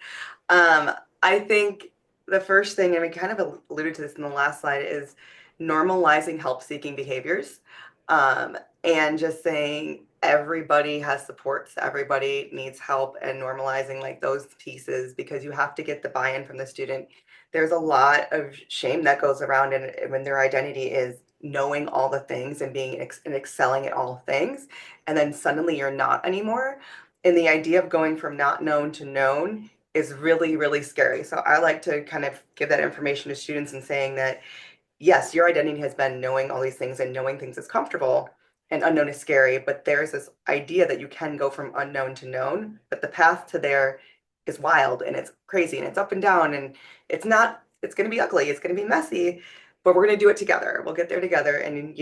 Um, I think the first thing, and we kind of alluded to this in the last slide, is normalizing help-seeking behaviors. And just saying everybody has supports, everybody needs help, and normalizing like those pieces, because you have to get the buy-in from the student. There's a lot of shame that goes around, and when their identity is knowing all the things and being and excelling at all things, and then suddenly you're not anymore. And the idea of going from not known to known is really, really scary. So I like to kind of give that information to students and saying that, yes, your identity has been knowing all these things, and knowing things is comfortable and unknown is scary, but there's this idea that you can go from unknown to known, but the path to there is wild and it's crazy and it's up and down, and it's going to be ugly, it's going to be messy, but we're going to do it together. We'll get there together, and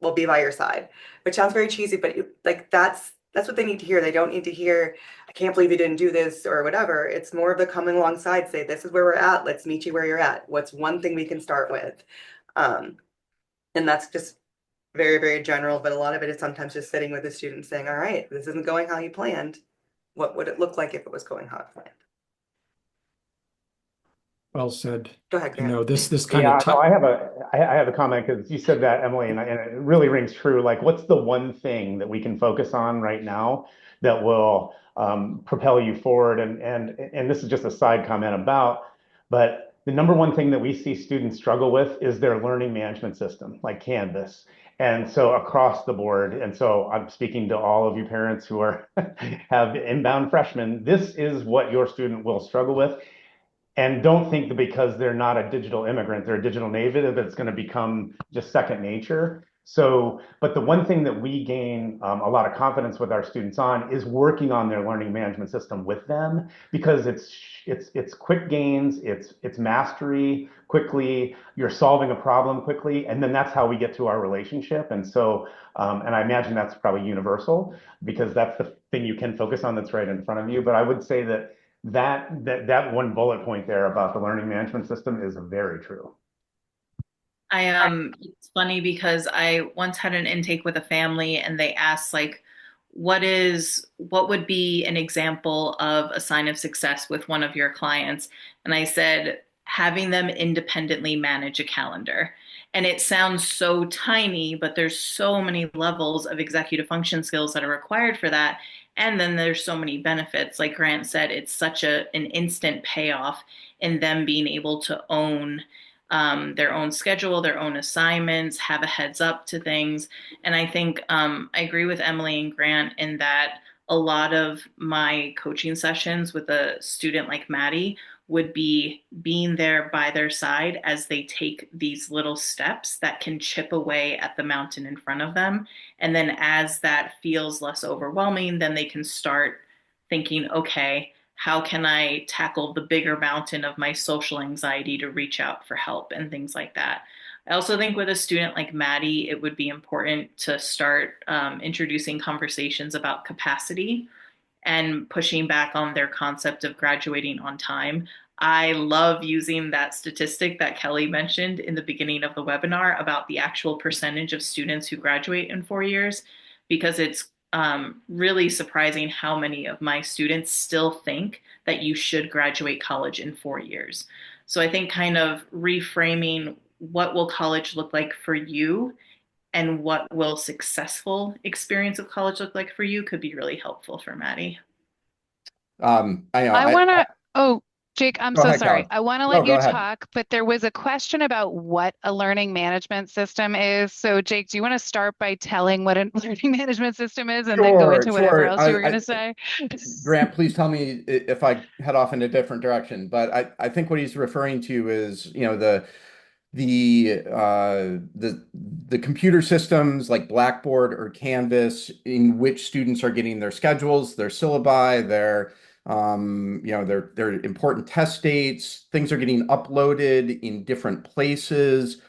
we'll be by your side. Which sounds very cheesy, but like that's what they need to hear. They don't need to hear, I can't believe you didn't do this or whatever. It's more of the coming alongside, say, this is where we're at. Let's meet you where you're at. What's one thing we can start with? And that's just very, very general, but a lot of it is sometimes just sitting with the student saying, all right, this isn't going how you planned. What would it look like if it was going how it planned? Well said. Go ahead, Grant. This kind Yeah, of no, I have a comment because you said that, Emily, and it really rings true. Like, what's the one thing that we can focus on right now that will propel you forward? And this is just a side comment but the number one thing that we see students struggle with is their learning management system, like Canvas. And so across the board, and so I'm speaking to all of you parents who are have inbound freshmen, this is what your student will struggle with. And don't think that because they're not a digital immigrant, they're a digital native, that it's going to become just second nature. So, but the one thing that we gain a lot of confidence with our students on is working on their learning management system with them, because it's quick gains, it's mastery quickly, you're solving a problem quickly, and then that's how we get to our relationship. And so, and I imagine that's probably universal, because that's the thing you can focus on that's right in front of you. But I would say that one bullet point there about the learning management system is very true. It's funny because I once had an intake with a family and they asked like, what would be an example of a sign of success with one of your clients? And I said, having them independently manage a calendar. And it sounds so tiny, but there's so many levels of executive function skills that are required for that. And then there's so many benefits. Like Grant said, it's such an instant payoff in them being able to own their own schedule, their own assignments, have a heads up to things. And I think I agree with Emily and Grant in that a lot of my coaching sessions with a student like Maddie would be being there by their side as they take these little steps that can chip away at the mountain in front of them. And then as that feels less overwhelming, then they can start thinking, okay, how can I tackle the bigger mountain of my social anxiety to reach out for help and things like that. I also think with a student like Maddie, it would be important to start introducing conversations about capacity and pushing back on their concept of graduating on time. I love using that statistic that Kelly mentioned in the beginning of the webinar about the actual percentage of students who graduate in 4 years, because it's really surprising how many of my students still think that you should graduate college in 4 years. So I think kind of reframing what will college look like for you and what will successful experience of college look like for you could be really helpful for Maddie. I know I want to, oh, Jake, I'm Go so ahead, sorry. Kelly. I want to No, let go you ahead. talk, but there was a question about what a learning management system is. So, Jake, do you want to start by telling what a learning management system is and then go Sure, into whatever sure. else you were going to say? Grant, please tell me if I head off in a different direction. But I think what he's referring to is, the computer systems like Blackboard or Canvas in which students are getting their schedules, their syllabi, their important test dates, things are getting uploaded in different places.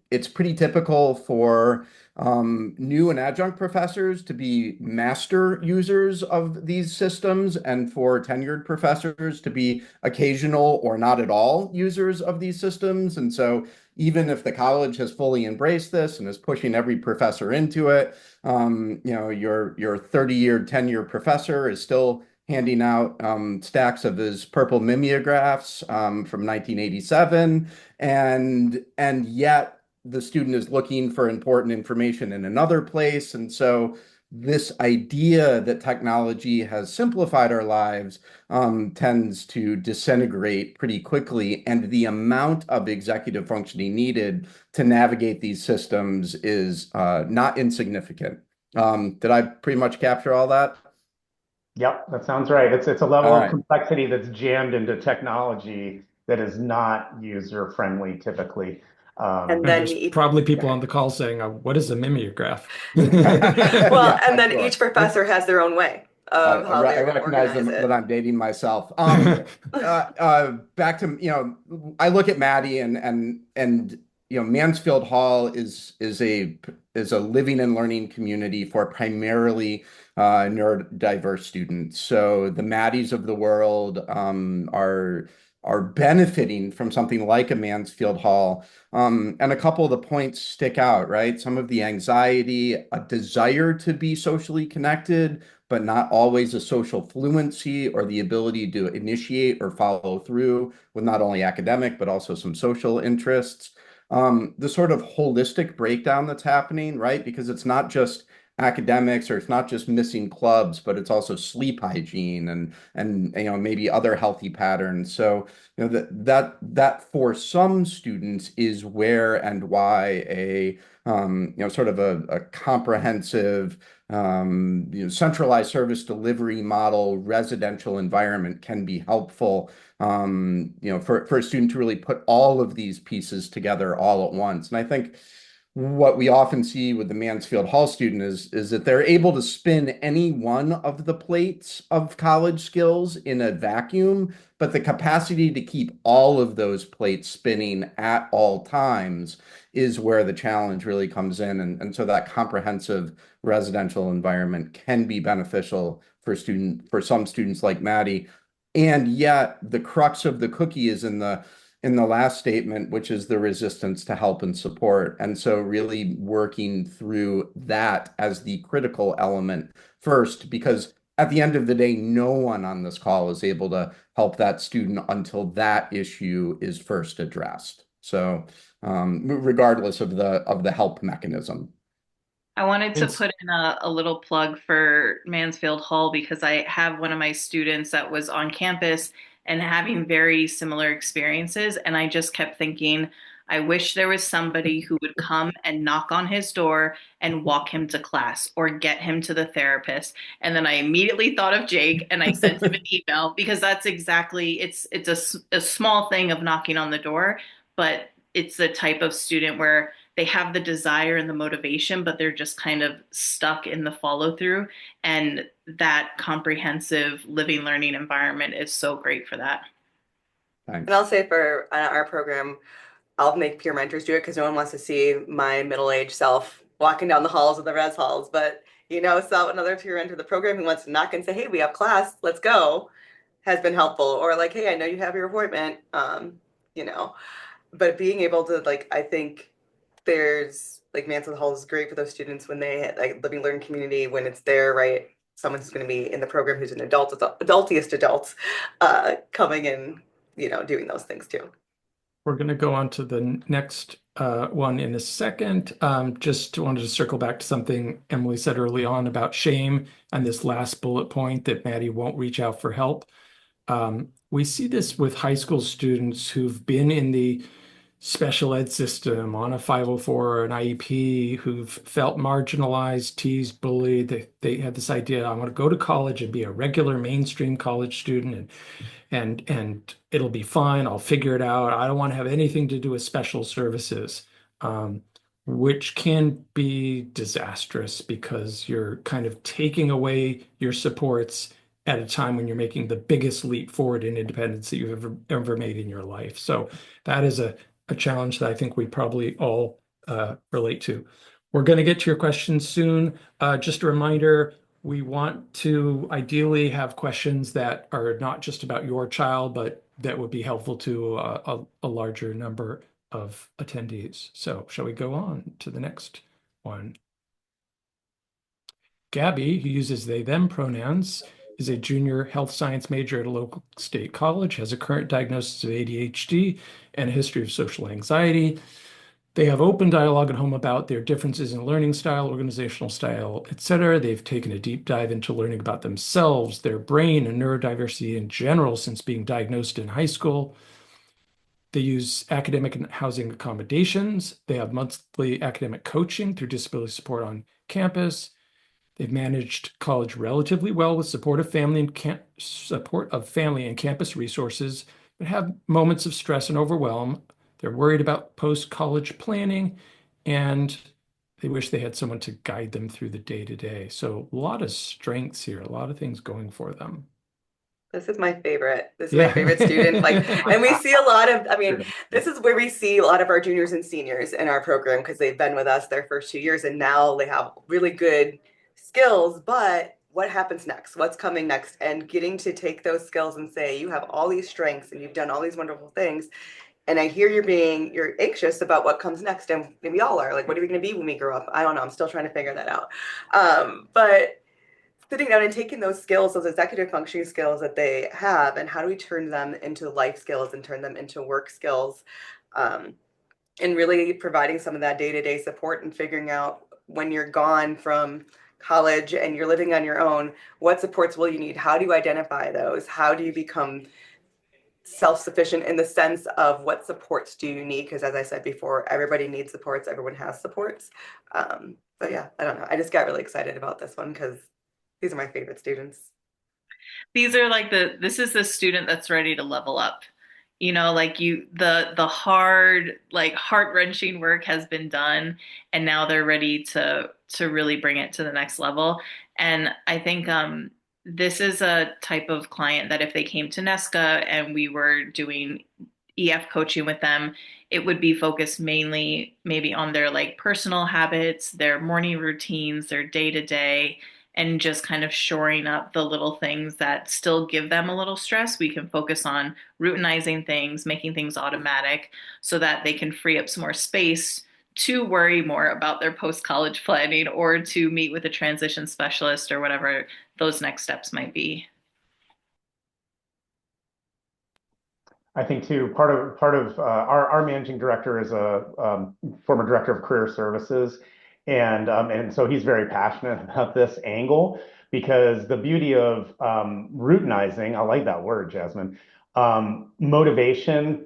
It's pretty typical for new and adjunct professors to be master users of these systems, and for tenured professors to be occasional or not at all users of these systems. And so even if the college has fully embraced this and is pushing every professor into it, your 30-year tenure professor is still handing out stacks of his purple mimeographs from 1987, and yet the student is looking for important information in another place. And so this idea that technology has simplified our lives tends to disintegrate pretty quickly, and the amount of executive functioning needed to navigate these systems is not insignificant. Did I pretty much capture all that? Yep, that sounds right. It's a level All of right. complexity that's jammed into technology that is not user friendly typically. And And then there's probably people on the call saying, what is a mimeograph? well, Yeah, and I'm then sure. each professor has their own way of how I they're going to recognize organize that it. I'm dating myself. Back to, I look at Maddie and Mansfield Hall is a living and learning community for primarily neurodiverse students. So the Maddies of the world are benefiting from something like a Mansfield Hall. And a couple of the points stick out, right? Some of the anxiety, a desire to be socially connected, but not always a social fluency or the ability to initiate or follow through with not only academic, but also some social interests. The sort of holistic breakdown that's happening, right? Because it's not just academics, or it's not just missing clubs, but it's also sleep hygiene and maybe other healthy patterns. So that for some students is where and why a sort of a comprehensive centralized service delivery model residential environment can be helpful, for a student to really put all of these pieces together all at once. And I think what we often see with the Mansfield Hall student is that they're able to spin any one of the plates of college skills in a vacuum, but the capacity to keep all of those plates spinning at all times is where the challenge really comes in. And so that comprehensive residential environment can be beneficial for some students like Maddie. And yet the crux of the cookie is in the last statement, which is the resistance to help and support. And so really working through that as the critical element first, because at the end of the day, no one on this call is able to help that student until that issue is first addressed. So regardless of the help mechanism. I wanted to Vince? put in a little plug for Mansfield Hall because I have one of my students that was on campus and having very similar experiences. And I just kept thinking, I wish there was somebody who would come and knock on his door and walk him to class or get him to the therapist. And then I immediately thought of Jake and I sent him an email because that's exactly, it's a small thing of knocking on the door, but it's the type of student where they have the desire and the motivation, but they're just kind of stuck in the follow through. And that comprehensive living learning environment is so great for that. And I'll say for our program, I'll make peer mentors do it because no one wants to see my middle-aged self walking down the halls of the res halls. But so another peer mentor of the program who wants to knock and say, "Hey, we have class, let's go," has been helpful. Or like, "Hey, I know you have your appointment," you know. But being able to I think there's Mansfield Hall is great for those students when they living learn community when it's there, right? Someone who's going to be in the program who's an adult, adultiest adults, coming in, doing those things too. We're going to go on to the next one in a second. Just wanted to circle back to something Emily said early on about shame and this last bullet point that Maddie won't reach out for help. We see this with high school students who've been in the special ed system on a 504 or an IEP, who've felt marginalized, teased, bullied. They had this idea, I want to go to college and be a regular mainstream college student, and it'll be fine. I'll figure it out. I don't want to have anything to do with special services, which can be disastrous because you're kind of taking away your supports at a time when you're making the biggest leap forward in independence that you've ever made in your life. So that is a challenge that I think we probably all relate to. We're going to get to your questions soon. Just a reminder, we want to ideally have questions that are not just about your child, but that would be helpful to a larger number of attendees. So shall we go on to the next one? Gabby, who uses they, them pronouns, is a junior health science major at a local state college, has a current diagnosis of ADHD and a history of social anxiety. They have open dialogue at home about their differences in learning style, organizational style, etc. They've taken a deep dive into learning about themselves, their brain, and neurodiversity in general since being diagnosed in high school. They use academic and housing accommodations. They have monthly academic coaching through disability support on campus. They've managed college relatively well with support of family and campus resources, but have moments of stress and overwhelm. They're worried about post-college planning, and they wish they had someone to guide them through the day-to-day. So a lot of strengths here, a lot of things going for them. This is my favorite. This is Yeah. my favorite student. And we see a lot of, this is where we see a lot of our juniors and seniors in our program because they've been with us their first 2 years and now they have really good skills. But what happens next? What's coming next? And getting to take those skills and say, you have all these strengths and you've done all these wonderful things. And I hear you're anxious about what comes next. And we all are. Like, what are we going to be when we grow up? I don't know. I'm still trying to figure that out. But sitting down and taking those skills, those executive functioning skills that they have, and how do we turn them into life skills and turn them into work skills, and really providing some of that day-to-day support and figuring out when you're gone from college and you're living on your own, what supports will you need? How do you identify those? How do you become self-sufficient in the sense of what supports do you need? Because as I said before, everybody needs supports, everyone has supports. But yeah, I don't know. I just got really excited about this one because these are my favorite students. These are this is the student that's ready to level up. The hard, heart-wrenching work has been done, and now they're ready to really bring it to the next level. And I think this is a type of client that if they came to NESCA and we were doing EF coaching with them, it would be focused mainly maybe on their personal habits, their morning routines, their day-to-day, and just kind of shoring up the little things that still give them a little stress. We can focus on routinizing things, making things automatic so that they can free up some more space to worry more about their post-college planning or to meet with a transition specialist or whatever those next steps might be. I think too, part of our managing director is a former director of career services, and so he's very passionate about this angle because the beauty of routinizing, I like that word, Jasmine, motivation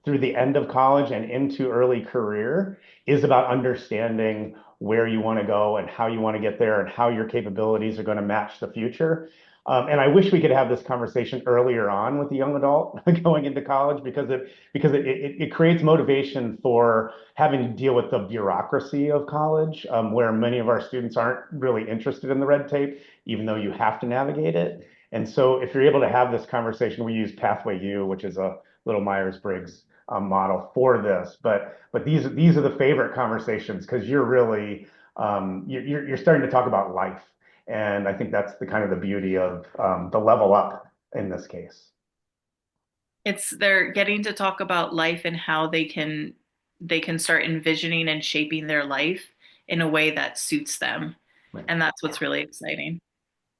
through the end of college and into early career is about understanding where you want to go and how you want to get there and how your capabilities are going to match the future. And I wish we could have this conversation earlier on with the young adult going into college because it creates motivation for having to deal with the bureaucracy of college, where many of our students aren't really interested in the red tape, even though you have to navigate it. And so if you're able to have this conversation, we use Pathway U, which is a little Myers-Briggs model for this. But these are the favorite conversations because you're really you're starting to talk about life. And I think that's the kind of the beauty of the level up in this case. They're getting to talk about life and how they can start envisioning and shaping their life in a way that suits them. Right. And that's what's really exciting.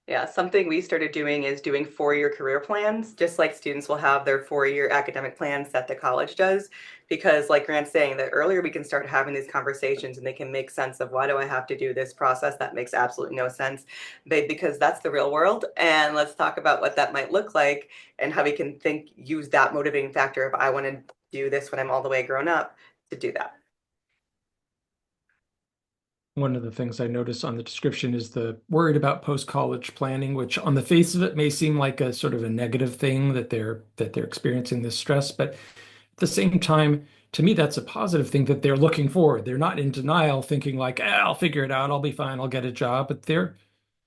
Yeah, something we started doing is doing 4-year career plans, just like students will have their 4-year academic plans that the college does. Because like Grant's saying, the earlier we can start having these conversations and they can make sense of why do I have to do this process that makes absolutely no sense, because that's the real world. And let's talk about what that might look like and how we can use that motivating factor if I want to do this when I'm all the way grown up to do that. One of the things I notice on the description is the worried about post-college planning, which on the face of it may seem like a sort of a negative thing that they're experiencing this stress, but at the same time, to me, that's a positive thing that they're looking forward. They're not in denial, thinking like, I'll figure it out, I'll be fine, I'll get a job, but they're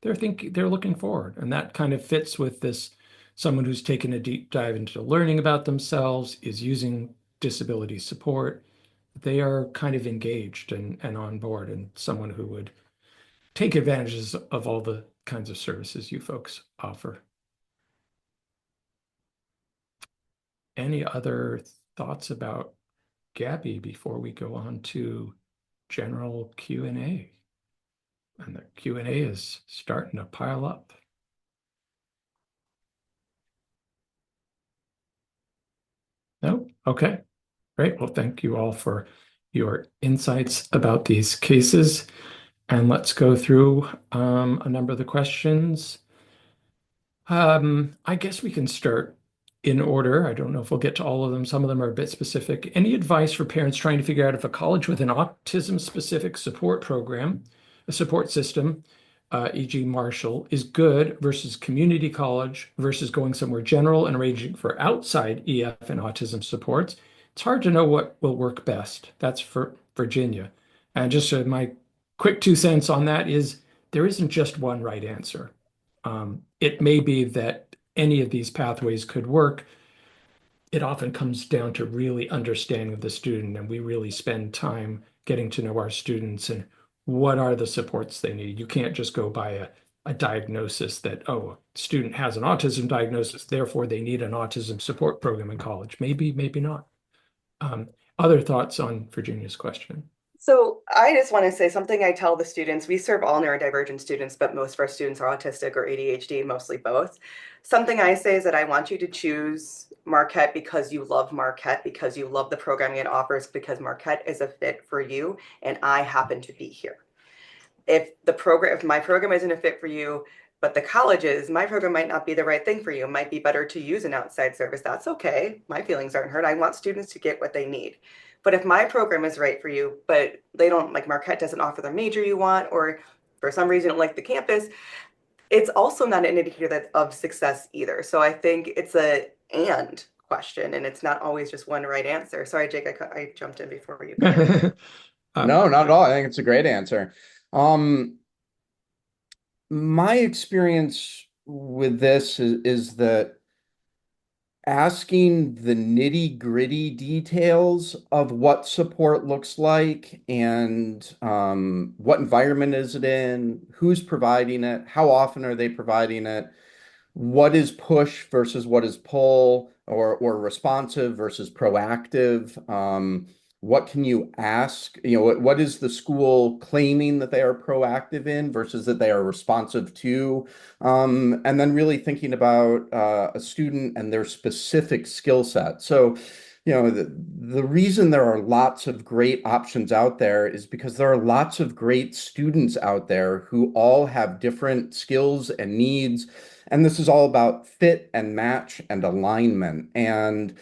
looking forward, and that kind of fits with this someone who's taken a deep dive into learning about themselves, is using disability support. They are kind of engaged and on board, and someone who would take advantages of all the kinds of services you folks offer. Any other thoughts about Gabby before we go on to general Q&A? And the Q&A is starting to pile up. No? Okay. Great. Well, thank you all for your insights about these cases. And let's go through a number of the questions. I guess we can start in order. I don't know if we'll get to all of them. Some of them are a bit specific. Any advice for parents trying to figure out if a college with an autism-specific support program, a support system, e.g. Marshall, is good versus community college versus going somewhere general and arranging for outside EF and autism supports? It's hard to know what will work best. That's for Virginia. And just my quick 2 cents on that is there isn't just one right answer. It may be that any of these pathways could work. It often comes down to really understanding the student, and we really spend time getting to know our students and what are the supports they need. You can't just go by a diagnosis that, oh, a student has an autism diagnosis, therefore they need an autism support program in college. Maybe, maybe not. Other thoughts on Virginia's question? So I just want to say something I tell the students. We serve all neurodivergent students, but most of our students are autistic or ADHD, mostly both. Something I say is that I want you to choose Marquette because you love Marquette, because you love the programming it offers, because Marquette is a fit for you, and I happen to be here. If my program isn't a fit for you, but the college is, my program might not be the right thing for you. It might be better to use an outside service. That's okay. My feelings aren't hurt. I want students to get what they need. But if my program is right for you, but they don't, like Marquette doesn't offer the major you want, or for some reason don't like the campus, it's also not an indicator of success either. So I think it's a and question, and it's not always just one right answer. Sorry, Jake, I jumped in before you. No, not at all. I think it's a great answer. My experience with this is that asking the nitty-gritty details of what support looks like and what environment is it in, who's providing it, how often are they providing it, what is push versus what is pull, or responsive versus proactive. What can you ask? What is the school claiming that they are proactive in versus that they are responsive to? And then really thinking about a student and their specific skill set. So, the reason there are lots of great options out there is because there are lots of great students out there who all have different skills and needs. And this is all about fit and match and alignment. And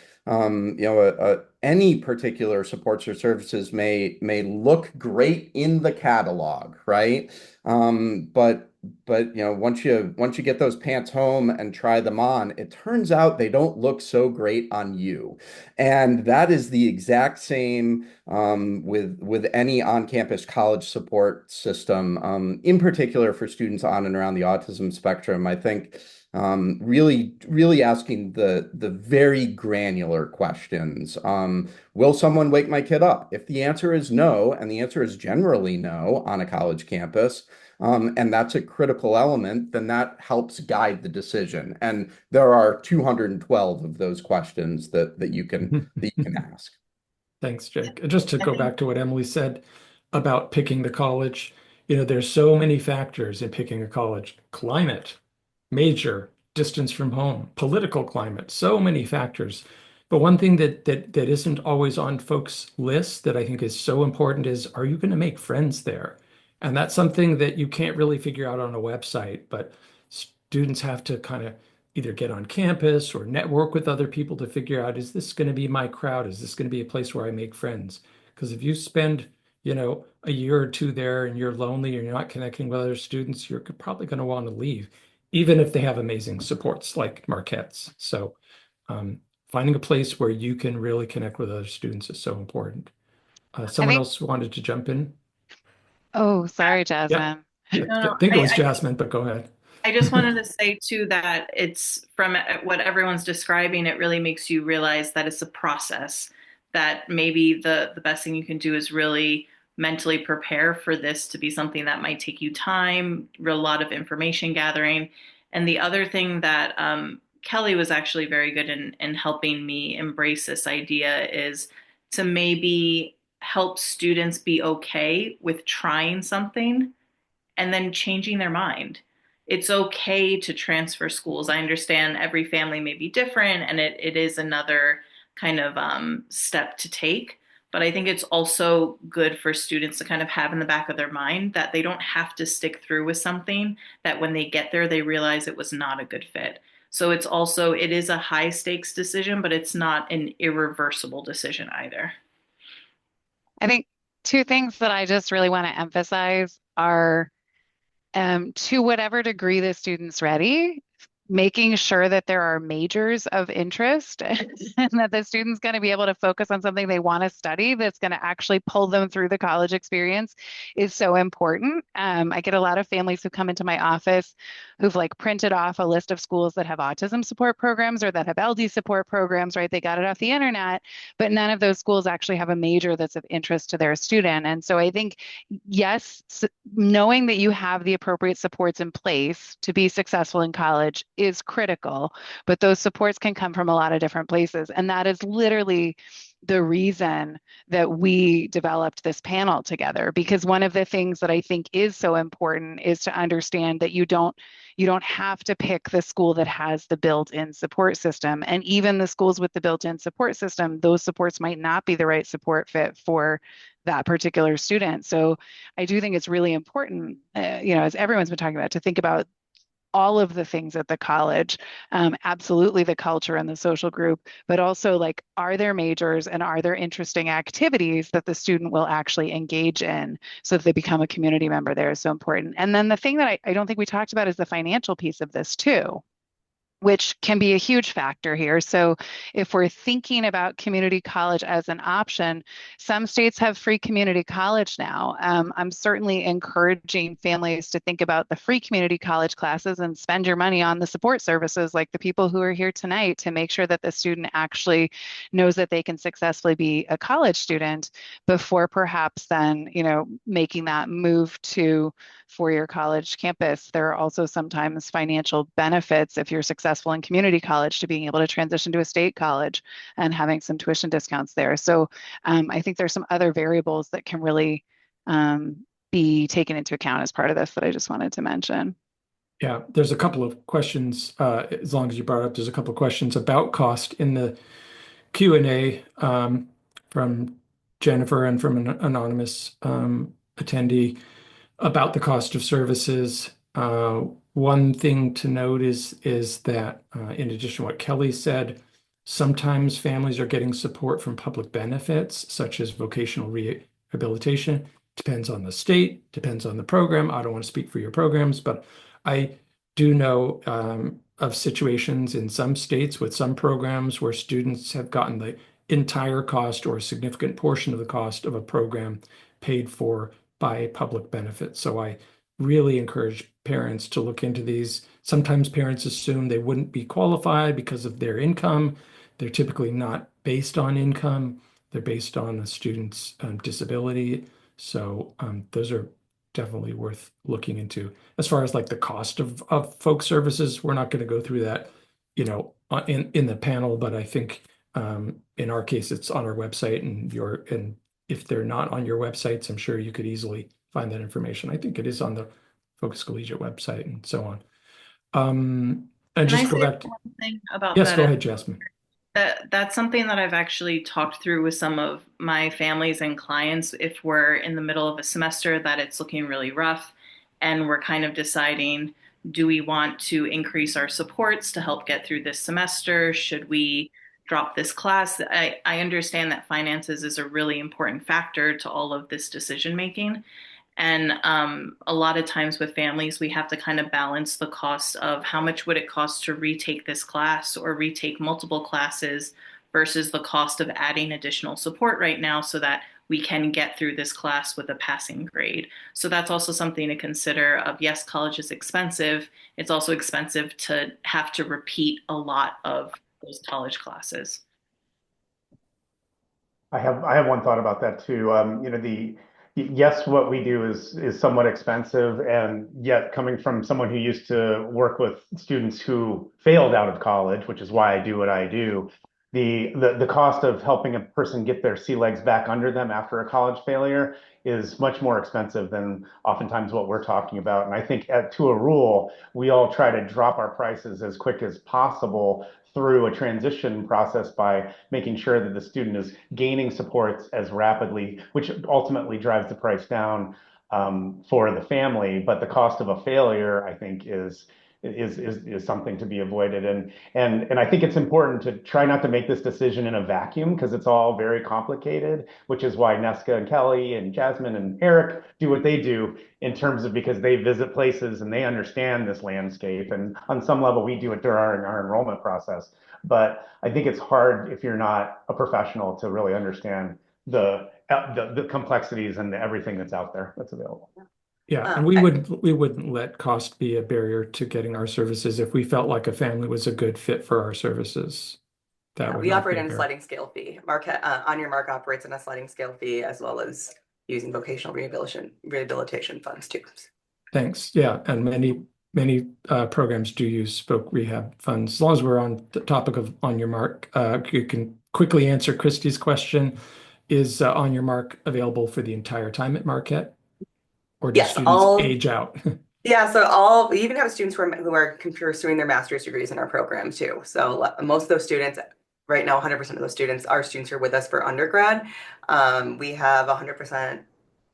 any particular supports or services may look great in the catalog, right? But once you get those pants home and try them on, it turns out they don't look so great on you. And that is the exact same with any on-campus college support system, in particular for students on and around the autism spectrum. I think really asking the very granular questions. Will someone wake my kid up? If the answer is no, and the answer is generally no on a college campus, and that's a critical element, then that helps guide the decision. And there are 212 of those questions that you can ask. Thanks, Jake. Just to go back to what Emily said about picking the college, there's so many factors in picking a college. Climate, major, distance from home, political climate, so many factors. But one thing that isn't always on folks' lists that I think is so important is, are you going to make friends there? And that's something that you can't really figure out on a website, but students have to kind of either get on campus or network with other people to figure out, is this going to be my crowd? Is this going to be a place where I make friends? Because if you spend, a year or two there and you're lonely and you're not connecting with other students, you're probably going to want to leave, even if they have amazing supports like Marquette's. So finding a place where you can really connect with other students is so important. I Someone think, else wanted to jump in? oh, sorry, Yeah, Jasmine. I No, no, think it was Jasmine, but go ahead. I just wanted to say too that it's from what everyone's describing, it really makes you realize that it's a process, that maybe the best thing you can do is really mentally prepare for this to be something that might take you time, a lot of information gathering. And the other thing that Kelly was actually very good in helping me embrace this idea is to maybe help students be okay with trying something and then changing their mind. It's okay to transfer schools. I understand every family may be different and it is another kind of step to take. But I think it's also good for students to kind of have in the back of their mind that they don't have to stick through with something that when they get there, they realize it was not a good fit. So it is a high stakes decision, but it's not an irreversible decision either. I think two things that I just really want to emphasize are to whatever degree the student's ready, making sure that there are majors of interest and that the student's going to be able to focus on something they want to study that's going to actually pull them through the college experience is so important. I get a lot of families who come into my office who've like printed off a list of schools that have autism support programs or that have LD support programs, right? They got it off the internet, but none of those schools actually have a major that's of interest to their student. And so I think, yes, knowing that you have the appropriate supports in place to be successful in college is critical, but those supports can come from a lot of different places. And that is literally the reason that we developed this panel together, because one of the things that I think is so important is to understand that you don't have to pick the school that has the built-in support system. And even the schools with the built-in support system, those supports might not be the right support fit for that particular student. So I do think it's really important, as everyone's been talking about, to think about all of the things at the college, absolutely the culture and the social group, but also like, are there majors and are there interesting activities that the student will actually engage in so that they become a community member there is so important. And then the thing that I don't think we talked about is the financial piece of this too, which can be a huge factor here. So if we're thinking about community college as an option, some states have free community college now. I'm certainly encouraging families to think about the free community college classes and spend your money on the support services like the people who are here tonight to make sure that the student actually knows that they can successfully be a college student before perhaps then, making that move to four-year college campus. There are also sometimes financial benefits if you're successful in community college to being able to transition to a state college and having some tuition discounts there. So I think there's some other variables that can really be taken into account as part of this that I just wanted to mention. Yeah, there's a couple of questions, as long as you brought up, there's a couple of questions about cost in the Q&A from Jennifer and from an anonymous attendee about the cost of services. One thing to note is that in addition to what Kelly said, sometimes families are getting support from public benefits, such as vocational rehabilitation. Depends on the state, depends on the program. I don't want to speak for your programs, but I do know of situations in some states with some programs where students have gotten the entire cost or a significant portion of the cost of a program paid for by public benefits. So I really encourage parents to look into these. Sometimes parents assume they wouldn't be qualified because of their income. They're typically not based on income. They're based on a student's disability. So those are definitely worth looking into. As far as like the cost of folk services, we're not going to go through that, in the panel, but I think in our case, it's on our website, and if they're not on your websites, I'm sure you could easily find that information. I think it is on the Focus Collegiate website and so on. And Can I just go say back to, one thing about yes, go that? ahead, Jasmine. That's something that I've actually talked through with some of my families and clients. If we're in the middle of a semester that it's looking really rough and we're kind of deciding, do we want to increase our supports to help get through this semester? Should we drop this class? I understand that finances is a really important factor to all of this decision making. And a lot of times with families, we have to kind of balance the cost of how much would it cost to retake this class or retake multiple classes versus the cost of adding additional support right now so that we can get through this class with a passing grade. So that's also something to consider of yes, college is expensive. It's also expensive to have to repeat a lot of those college classes. I have one thought about that too. Yes, what we do is somewhat expensive, and yet coming from someone who used to work with students who failed out of college, which is why I do what I do, the cost of helping a person get their sea legs back under them after a college failure is much more expensive than oftentimes what we're talking about. And I think to a rule, we all try to drop our prices as quick as possible through a transition process by making sure that the student is gaining supports as rapidly, which ultimately drives the price down for the family. But the cost of a failure, I think, is something to be avoided. And I think it's important to try not to make this decision in a vacuum because it's all very complicated, which is why Nesca and Kelly and Jasmine and Eric do what they do in terms of because they visit places and they understand this landscape. And on some level, we do it during our enrollment process. But I think it's hard if you're not a professional to really understand the complexities and everything that's out there that's available. Yeah, and we wouldn't let cost be a barrier to getting our services if we felt like a family was a good fit for our services. That would we not operate be a on a barrier. sliding scale fee. Marquette, On Your Mark operates on a sliding scale fee as well as using vocational rehabilitation funds too. Thanks. Yeah, and many programs do use spoke rehab funds. As long as we're on the topic of On Your Mark, you can quickly answer Christy's question. Is On Your Mark available for the entire time at Marquette? Or do Yes, students age out? Yeah, so we even have students who are pursuing their master's degrees in our program too. So most of those students, right now, 100% of those students are students who are with us for undergrad. We have 100%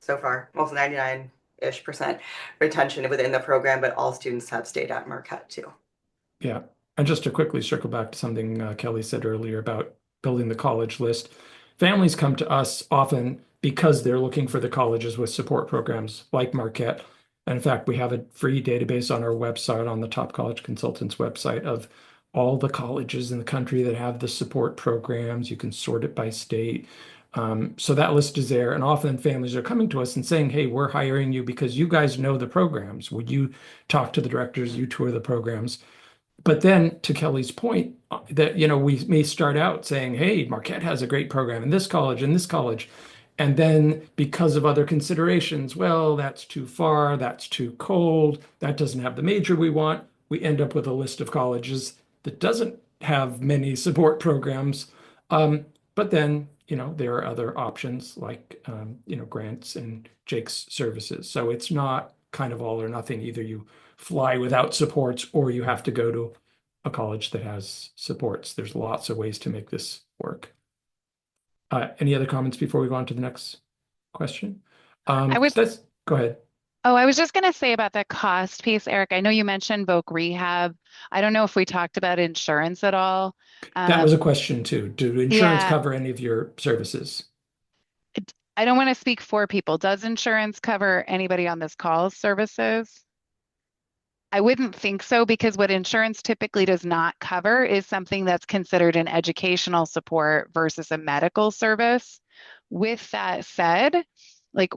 so far, most 99-ish% retention within the program, but all students have stayed at Marquette too. Yeah, and just to quickly circle back to something Kelly said earlier about building the college list, families come to us often because they're looking for the colleges with support programs like Marquette. And in fact, we have a free database on our website, on the Top College Consultants website, of all the colleges in the country that have the support programs. You can sort it by state. So that list is there. And often families are coming to us and saying, hey, we're hiring you because you guys know the programs. Would you talk to the directors? You tour the programs. But then to Kelly's point, that, we may start out saying, hey, Marquette has a great program in this college, and this college. And then because of other considerations, well, that's too far, that's too cold, that doesn't have the major we want. We end up with a list of colleges that doesn't have many support programs. But then, there are other options like, grants and Jake's services. So it's not kind of all or nothing. Either you fly without supports or you have to go to a college that has supports. There's lots of ways to make this work. Any other comments before we go on to the next question? Go ahead. Oh, I was just going to say about the cost piece, Eric. I know you mentioned voc rehab. I don't know if we talked about insurance at all. That was a question too. Do insurance cover any of your services? I don't want to speak for people. Does insurance cover anybody on this call's services? I wouldn't think so, because what insurance typically does not cover is something that's considered an educational support versus a medical service. With that said,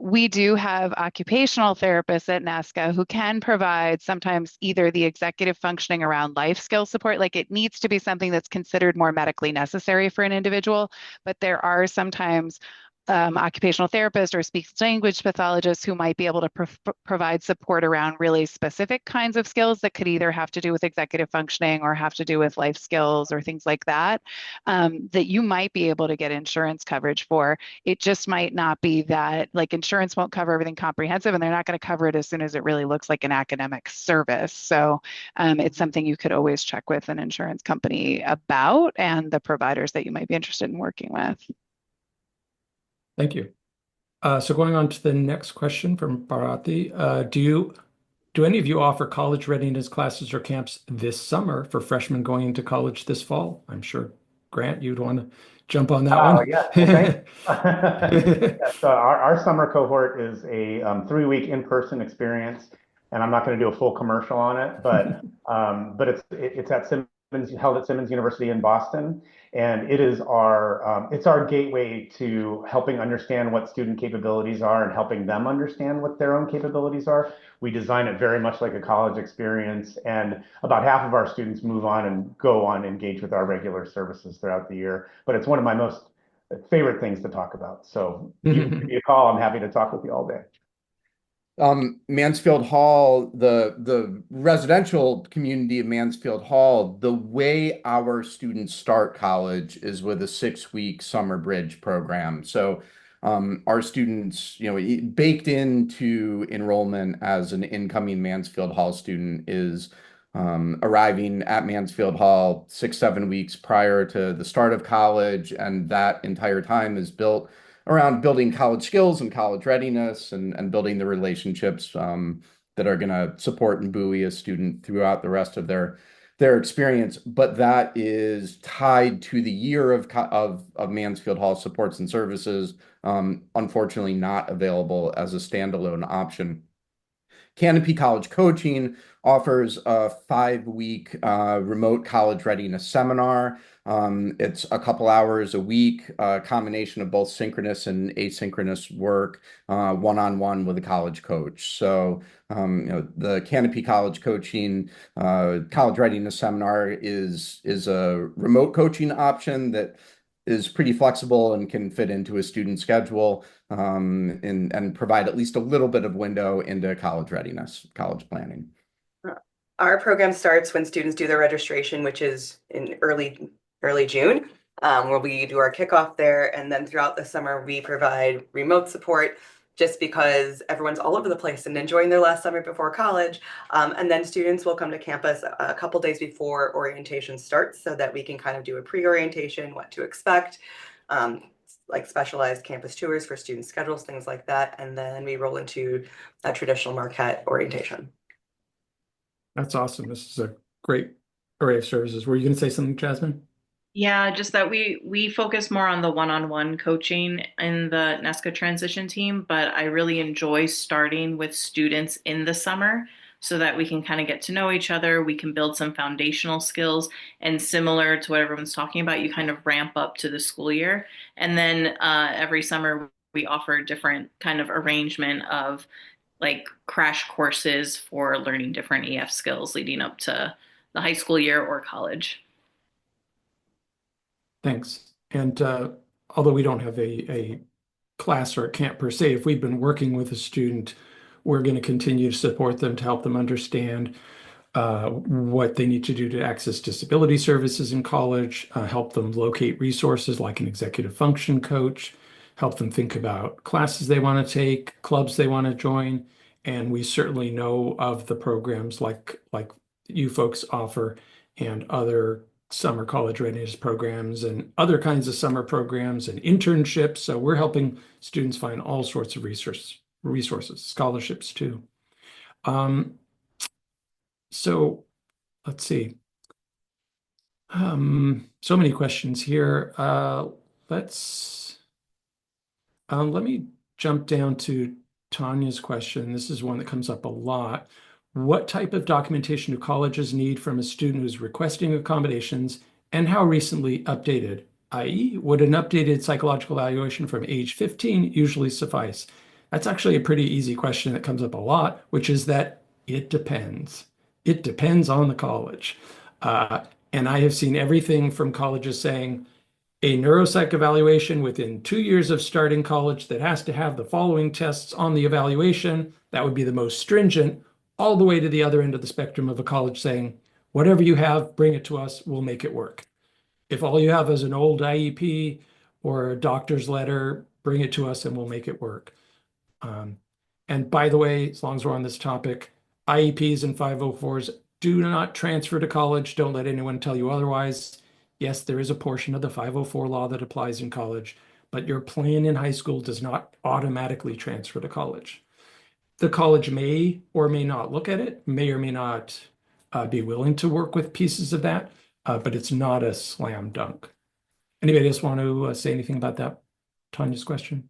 we do have occupational therapists at NASCA who can provide sometimes either the executive functioning around life skill support, it needs to be something that's considered more medically necessary for an individual, but there are sometimes occupational therapist or speech language pathologist who might be able to provide support around really specific kinds of skills that could either have to do with executive functioning or have to do with life skills or things like that, that you might be able to get insurance coverage for. It just might not be that, like, insurance won't cover everything comprehensive, and they're not going to cover it as soon as it really looks like an academic service. So it's something you could always check with an insurance company about and the providers that you might be interested in working with. Thank you. So going on to the next question from Bharati, do any of you offer college readiness classes or camps this summer for freshmen going into college this fall? I'm sure, Grant, you'd want to jump on that one. Yeah, well, thanks. So our summer cohort is a 3-week in-person experience, and I'm not going to do a full commercial on it, but it's at Simmons, held at Simmons University in Boston, and it's our gateway to helping understand what student capabilities are and helping them understand what their own capabilities are. We design it very much like a college experience, and about half of our students move on and go on and engage with our regular services throughout the year. But it's one of my most favorite things to talk about. So give me a call. I'm happy to talk with you all day. Mansfield Hall, the residential community of Mansfield Hall, the way our students start college is with a 6-week summer bridge program. So our students, baked into enrollment as an incoming Mansfield Hall student is arriving at Mansfield Hall 6-7 weeks prior to the start of college, and that entire time is built around building college skills and college readiness and building the relationships that are going to support and buoy a student throughout the rest of their experience. But that is tied to the year of Mansfield Hall supports and services, unfortunately not available as a standalone option. Canopy College Coaching offers a 5-week remote college readiness seminar. It's a couple hours a week, a combination of both synchronous and asynchronous work, one-on-one with a college coach. So, the Canopy College Coaching college readiness seminar is a remote coaching option that is pretty flexible and can fit into a student schedule, and provide at least a little bit of window into college readiness, college planning. Our program starts when students do their registration, which is in early June, where we do our kickoff there. And then throughout the summer, we provide remote support just because everyone's all over the place and enjoying their last summer before college. And then students will come to campus a couple days before orientation starts so that we can kind of do a pre-orientation, what to expect, like specialized campus tours for student schedules, things like that. And then we roll into a traditional Marquette orientation. That's awesome. This is a great array of services. Were you going to say something, Jasmine? Yeah, just that we focus more on the one-on-one coaching in the NESCA transition team, but I really enjoy starting with students in the summer so that we can kind of get to know each other. We can build some foundational skills, and similar to what everyone's talking about, you kind of ramp up to the school year. And then every summer we offer a different kind of arrangement of like crash courses for learning different EF skills leading up to the high school year or college. Thanks. And although we don't have a class or a camp per se, if we've been working with a student, we're going to continue to support them to help them understand what they need to do to access disability services in college, help them locate resources like an executive function coach, help them think about classes they want to take, clubs they want to join. And we certainly know of the programs like you folks offer and other summer college readiness programs and other kinds of summer programs and internships. So we're helping students find all sorts of resources, scholarships too. So let's see. So many questions here. Let me jump down to Tanya's question. This is one that comes up a lot. What type of documentation do colleges need from a student who's requesting accommodations, and how recently updated? I.e., would an updated psychological evaluation from age 15 usually suffice? That's actually a pretty easy question that comes up a lot, which is that it depends. It depends on the college. And I have seen everything from colleges saying, a neuropsych evaluation within 2 years of starting college that has to have the following tests on the evaluation. That would be the most stringent, all the way to the other end of the spectrum of a college saying, whatever you have, bring it to us, we'll make it work. If all you have is an old IEP or a doctor's letter, bring it to us and we'll make it work. And by the way, as long as we're on this topic, IEPs and 504s do not transfer to college. Don't let anyone tell you otherwise. Yes, there is a portion of the 504 law that applies in college, but your plan in high school does not automatically transfer to college. The college may or may not look at it, may or may not be willing to work with pieces of that, but it's not a slam dunk. Anybody else want to say anything about that? Tanya's question?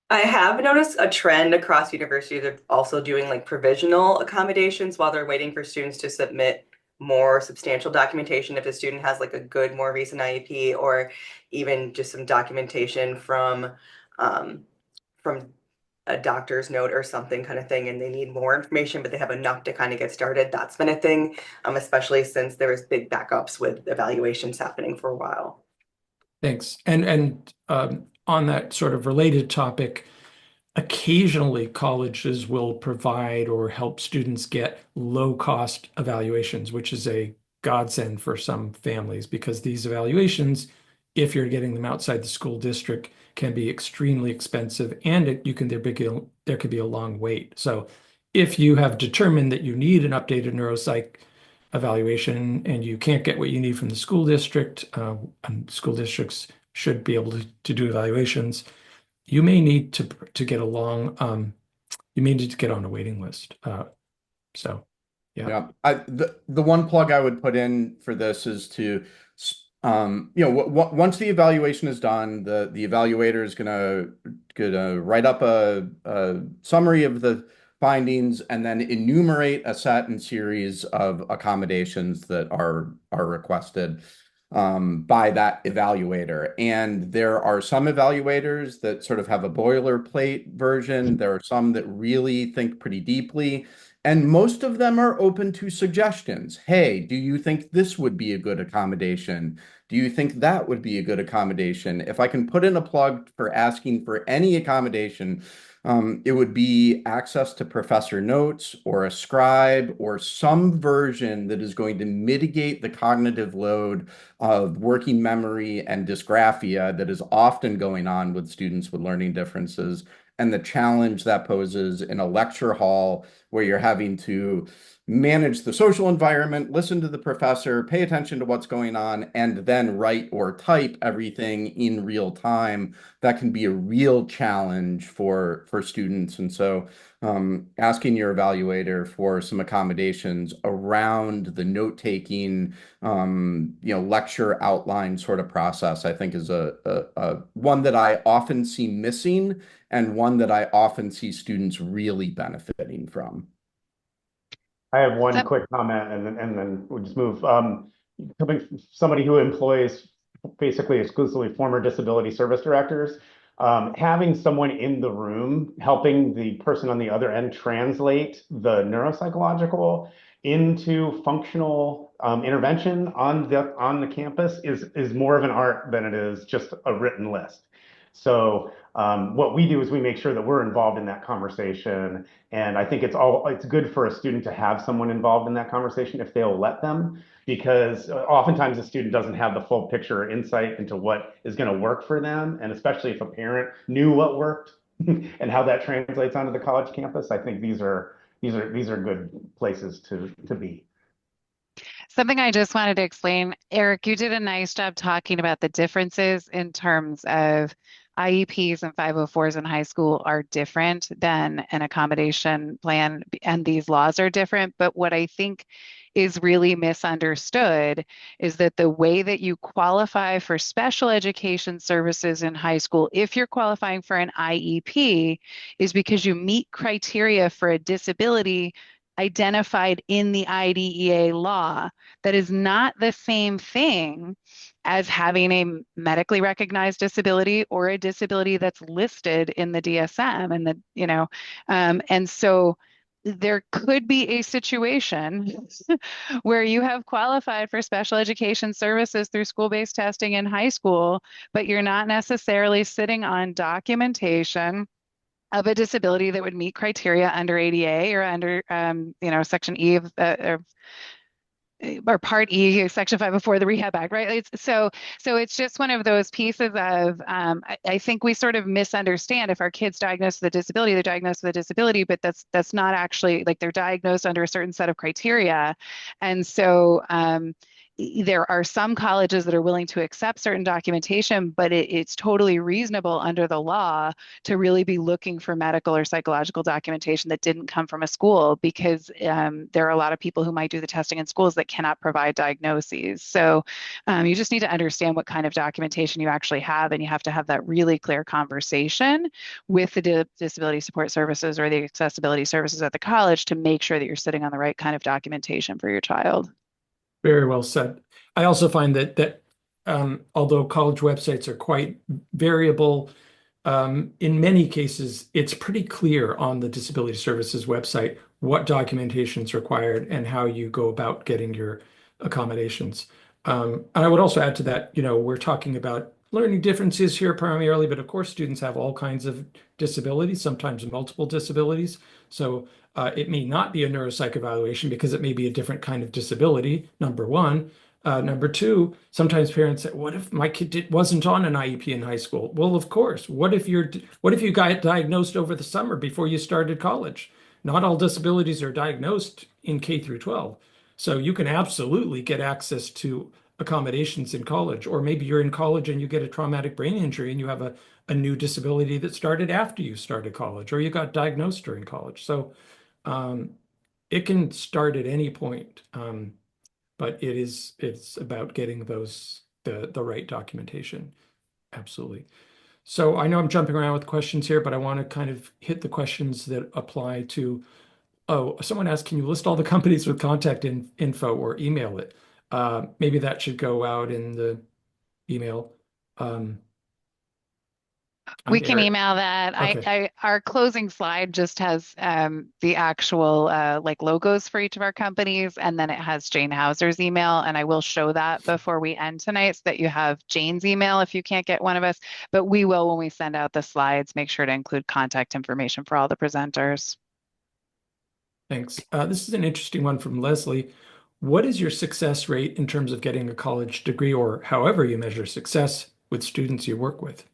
I have noticed a trend across universities of also doing like provisional accommodations while they're waiting for students to submit more substantial documentation if the student has like a good, more recent IEP, or even just some documentation from a doctor's note or something kind of thing, and they need more information, but they have enough to kind of get started. That's been a thing, especially since there was big backups with evaluations happening for a while. Thanks. And on that sort of related topic, occasionally colleges will provide or help students get low-cost evaluations, which is a godsend for some families because these evaluations, if you're getting them outside the school district, can be extremely expensive and there could be a long wait. So if you have determined that you need an updated neuropsych evaluation and you can't get what you need from the school district, and school districts should be able to do evaluations, you may need to get you may need to get on a waiting list. So, yeah. The one plug I would put in for this is to, once the evaluation is done, the evaluator is gonna write up a summary of the findings and then enumerate a set and series of accommodations that are requested by that evaluator. And there are some evaluators that sort of have a boilerplate version. There are some that really think pretty deeply. And most of them are open to suggestions. Hey, do you think this would be a good accommodation? Do you think that would be a good accommodation? If I can put in a plug for asking for any accommodation, it would be access to professor notes or a scribe or some version that is going to mitigate the cognitive load of working memory and dysgraphia that is often going on with students with learning differences, and the challenge that poses in a lecture hall where you're having to manage the social environment, listen to the professor, pay attention to what's going on, and then write or type everything in real time. That can be a real challenge for students. And so asking your evaluator for some accommodations around the note-taking, lecture outline sort of process, I think is a one that I often see missing and one that I often see students really benefiting from. I have one quick comment, and then we'll just move. Coming from somebody who employs basically exclusively former disability service directors, having someone in the room helping the person on the other end translate the neuropsychological into functional intervention on the campus is more of an art than it is just a written list. So what we do is we make sure that we're involved in that conversation. And I think it's good for a student to have someone involved in that conversation if they'll let them, because oftentimes the student doesn't have the full picture or insight into what is going to work for them. And especially if a parent knew what worked and how that translates onto the college campus, I think these are good places to be. Something I just wanted to explain, Eric, you did a nice job talking about the differences in terms of IEPs and 504s in high school are different than an accommodation plan, and these laws are different. But what I think is really misunderstood is that the way that you qualify for special education services in high school, if you're qualifying for an IEP, is because you meet criteria for a disability identified in the IDEA law. That is not the same thing as having a medically recognized disability or a disability that's listed in the DSM and and so there could be a situation where you have qualified for special education services through school-based testing in high school, but you're not necessarily sitting on documentation of a disability that would meet criteria under ADA or under, Section E of, or Part E, Section 504 of the Rehab Act, right? So it's just one of those pieces of, I think we sort of misunderstand if our kids diagnosed with a disability, they're diagnosed with a disability, but that's not actually, like, they're diagnosed under a certain set of criteria. And so there are some colleges that are willing to accept certain documentation, but it's totally reasonable under the law to really be looking for medical or psychological documentation that didn't come from a school, because there are a lot of people who might do the testing in schools that cannot provide diagnoses. So you just need to understand what kind of documentation you actually have, and you have to have that really clear conversation with the disability support services or the accessibility services at the college to make sure that you're sitting on the right kind of documentation for your child. Very well said. I also find that although college websites are quite variable, in many cases, it's pretty clear on the Disability Services website what documentation is required and how you go about getting your accommodations. And I would also add to that, we're talking about learning differences here primarily, but of course, students have all kinds of disabilities, sometimes multiple disabilities. So it may not be a neuropsych evaluation because it may be a different kind of disability, number one. Number two, sometimes parents say, what if my kid wasn't on an IEP in high school? Well, of course. What if you got diagnosed over the summer before you started college? Not all disabilities are diagnosed in K through 12. So you can absolutely get access to accommodations in college, or maybe you're in college and you get a traumatic brain injury and you have a new disability that started after you started college, or you got diagnosed during college. So it can start at any point, but it's about getting the right documentation. Absolutely. So I know I'm jumping around with questions here, but I want to kind of hit the questions that apply to. Oh, someone asked, can you list all the companies with contact info or email it? Maybe that should go out in the email. We can Eric. email that. Okay. Our closing slide just has the actual like logos for each of our companies, and then it has Jane Hauser's email, and I will show that before we end tonight so that you have Jane's email if you can't get one of us. But we will, when we send out the slides, make sure to include contact information for all the presenters. Thanks. This is an interesting one from Leslie. What is your success rate in terms of getting a college degree, or however you measure success, with students you work with?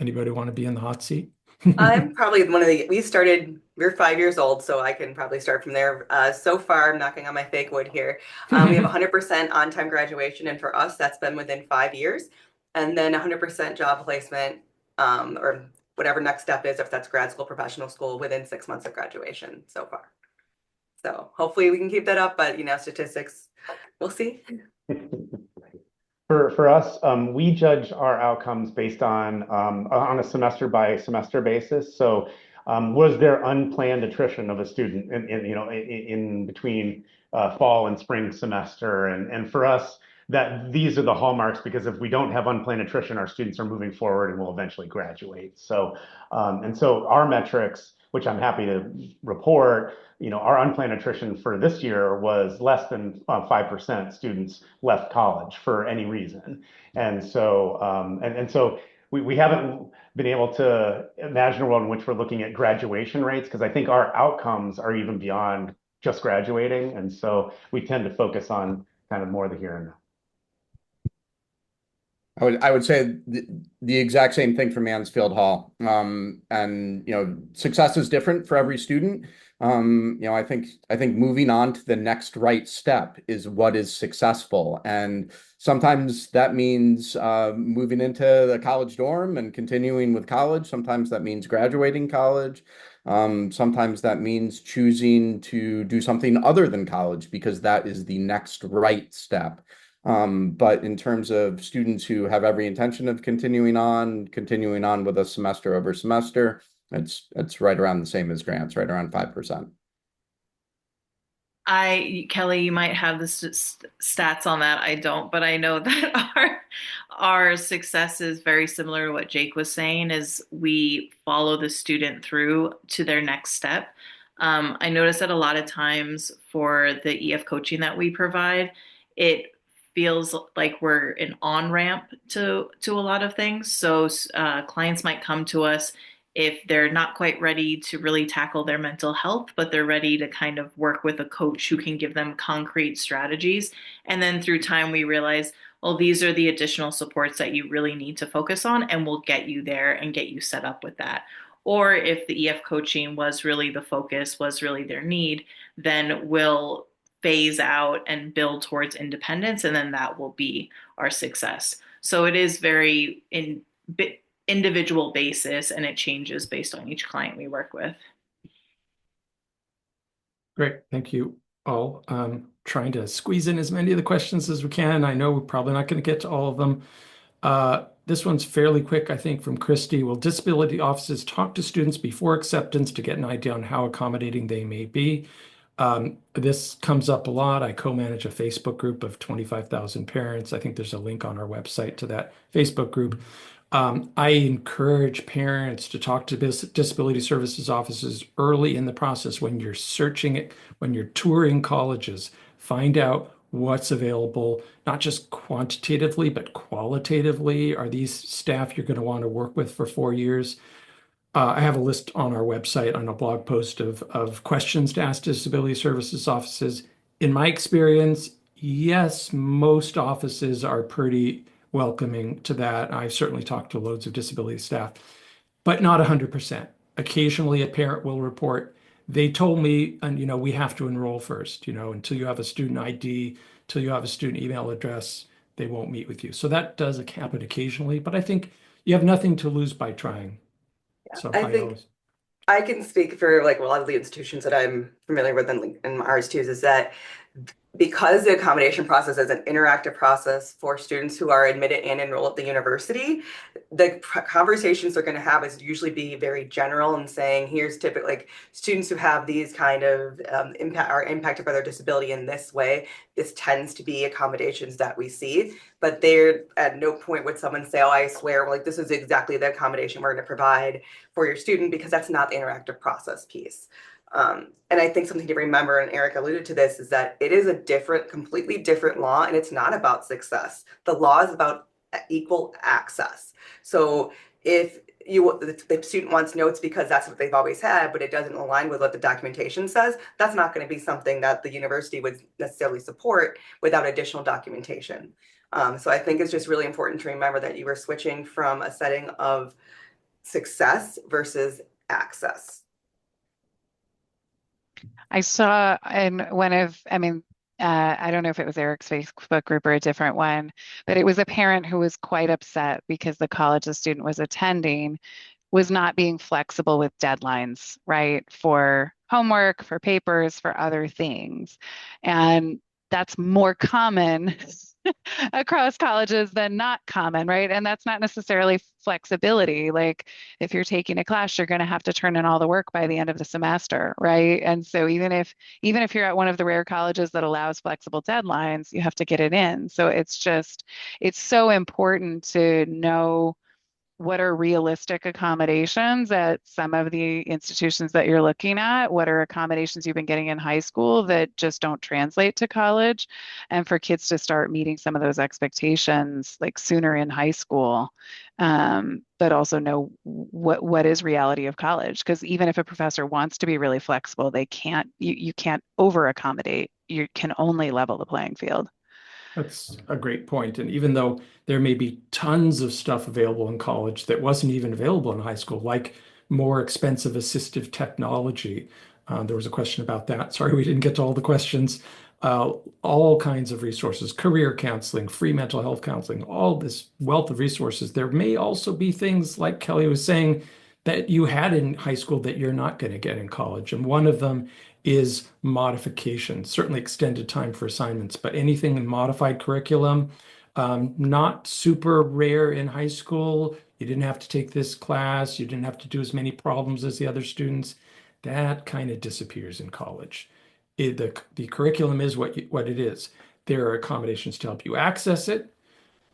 Anybody want to be in the hot seat? I'm probably we're 5 years old, so I can probably start from there. So far, I'm knocking on my fake wood here. We have 100% on-time graduation, and for us, that's been within 5 years. And then 100% job placement, or whatever next step is, if that's grad school, professional school, within 6 months of graduation so far. So hopefully we can keep that up, but statistics, we'll see. For us, we judge our outcomes based on a semester by semester basis. So, was there unplanned attrition of a student in between fall and spring semester? And for us, that these are the hallmarks, because if we don't have unplanned attrition, our students are moving forward and will eventually graduate. So, and so our metrics, which I'm happy to report, our unplanned attrition for this year was less than 5% students left college for any reason. And so, so we haven't been able to imagine a world in which we're looking at graduation rates, because I think our outcomes are even beyond just graduating. And so we tend to focus on kind of more the here and now. I would say the exact same thing for Mansfield Hall. And success is different for every student. I think moving on to the next right step is what is successful. And sometimes that means moving into the college dorm and continuing with college. Sometimes that means graduating college. Sometimes that means choosing to do something other than college because that is the next right step. But in terms of students who have every intention of continuing on with a semester over semester, it's right around the same as grants, right around 5%. Kelly, you might have the stats on that. I don't, but I know that our success is very similar to what Jake was saying, is we follow the student through to their next step. I notice that a lot of times for the EF coaching that we provide, it feels like we're an on-ramp to a lot of things. So clients might come to us if they're not quite ready to really tackle their mental health, but they're ready to kind of work with a coach who can give them concrete strategies. And then through time, we realize, well, these are the additional supports that you really need to focus on, and we'll get you there and get you set up with that. Or if the EF coaching was really the focus, was really their need, then we'll phase out and build towards independence, and then that will be our success. So it is very individual basis, and it changes based on each client we work with. Great, thank you all. Trying to squeeze in as many of the questions as we can. I know we're probably not going to get to all of them. This one's fairly quick, I think, from Christy. Will disability offices talk to students before acceptance to get an idea on how accommodating they may be? This comes up a lot. I co-manage a Facebook group of 25,000 parents. I think there's a link on our website to that Facebook group. I encourage parents to talk to disability services offices early in the process when you're searching it, when you're touring colleges. Find out what's available, not just quantitatively, but qualitatively. Are these staff you're going to want to work with for 4 years? I have a list on our website on a blog post of questions to ask disability services offices. In my experience, yes, most offices are pretty welcoming to that. I've certainly talked to loads of disability staff, but not 100%. Occasionally, a parent will report, they told me, and we have to enroll first, until you have a student ID, till you have a student email address, they won't meet with you. So that does happen occasionally, but I think you have nothing to lose by trying. So I think I can speak for like a lot of the institutions that I'm familiar with and ours too, is that because the accommodation process is an interactive process for students who are admitted and enrolled at the university, the conversations they're going to have is usually be very general and saying, here's typically like students who have these kind of are impacted by their disability in this way. This tends to be accommodations that we see, but they're at no point would someone say, oh, I swear, like this is exactly the accommodation we're going to provide for your student, because that's not the interactive process piece. And I think something to remember, and Eric alluded to this, is that it is a completely different law, and it's not about success. The law is about equal access. So if the student wants notes because that's what they've always had, but it doesn't align with what the documentation says, that's not going to be something that the university would necessarily support without additional documentation. So I think it's just really important to remember that you are switching from a setting of success versus access. I saw in one of, I don't know if it was Eric's Facebook group or a different one, but it was a parent who was quite upset because the college the student was attending was not being flexible with deadlines, right? For homework, for papers, for other things. And that's more common across colleges than not common, right? And that's not necessarily flexibility. Like if you're taking a class, you're going to have to turn in all the work by the end of the semester, right? And so even if you're at one of the rare colleges that allows flexible deadlines, you have to get it in. So it's so important to know what are realistic accommodations at some of the institutions that you're looking at? What are accommodations you've been getting in high school that just don't translate to college? And for kids to start meeting some of those expectations like sooner in high school, but also know what is reality of college. Because even if a professor wants to be really flexible, you can't over accommodate. You can only level the playing field. That's a great point. And even though there may be tons of stuff available in college that wasn't even available in high school, like more expensive assistive technology, there was a question about that. Sorry, we didn't get to all the questions. All kinds of resources, career counseling, free mental health counseling, all this wealth of resources. There may also be things like Kelly was saying that you had in high school that you're not going to get in college. And one of them is modification, certainly extended time for assignments, but anything in modified curriculum, not super rare in high school. You didn't have to take this class. You didn't have to do as many problems as the other students. That kind of disappears in college. The curriculum is what it is. There are accommodations to help you access it,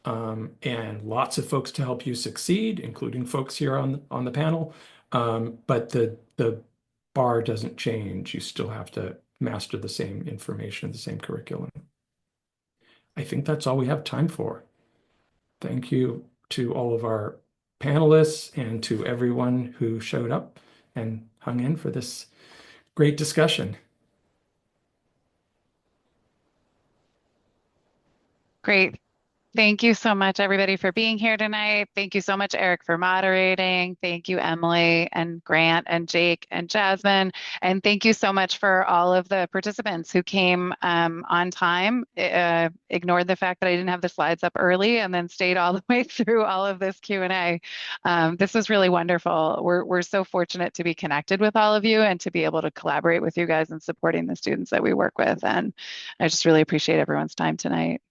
and lots of folks to help you succeed, including folks here on the panel. But the bar doesn't change. You still have to master the same information, the same curriculum. I think that's all we have time for. Thank you to all of our panelists and to everyone who showed up and hung in for this great discussion. Great. Thank you so much, everybody, for being here tonight. Thank you so much, Eric, for moderating. Thank you, Emily and Grant and Jake and Jasmine. And thank you so much for all of the participants who came on time, ignored the fact that I didn't have the slides up early, and then stayed all the way through all of this Q&A. This was really wonderful. We're so fortunate to be connected with all of you and to be able to collaborate with you guys in supporting the students that we work with. And I just really appreciate everyone's time tonight.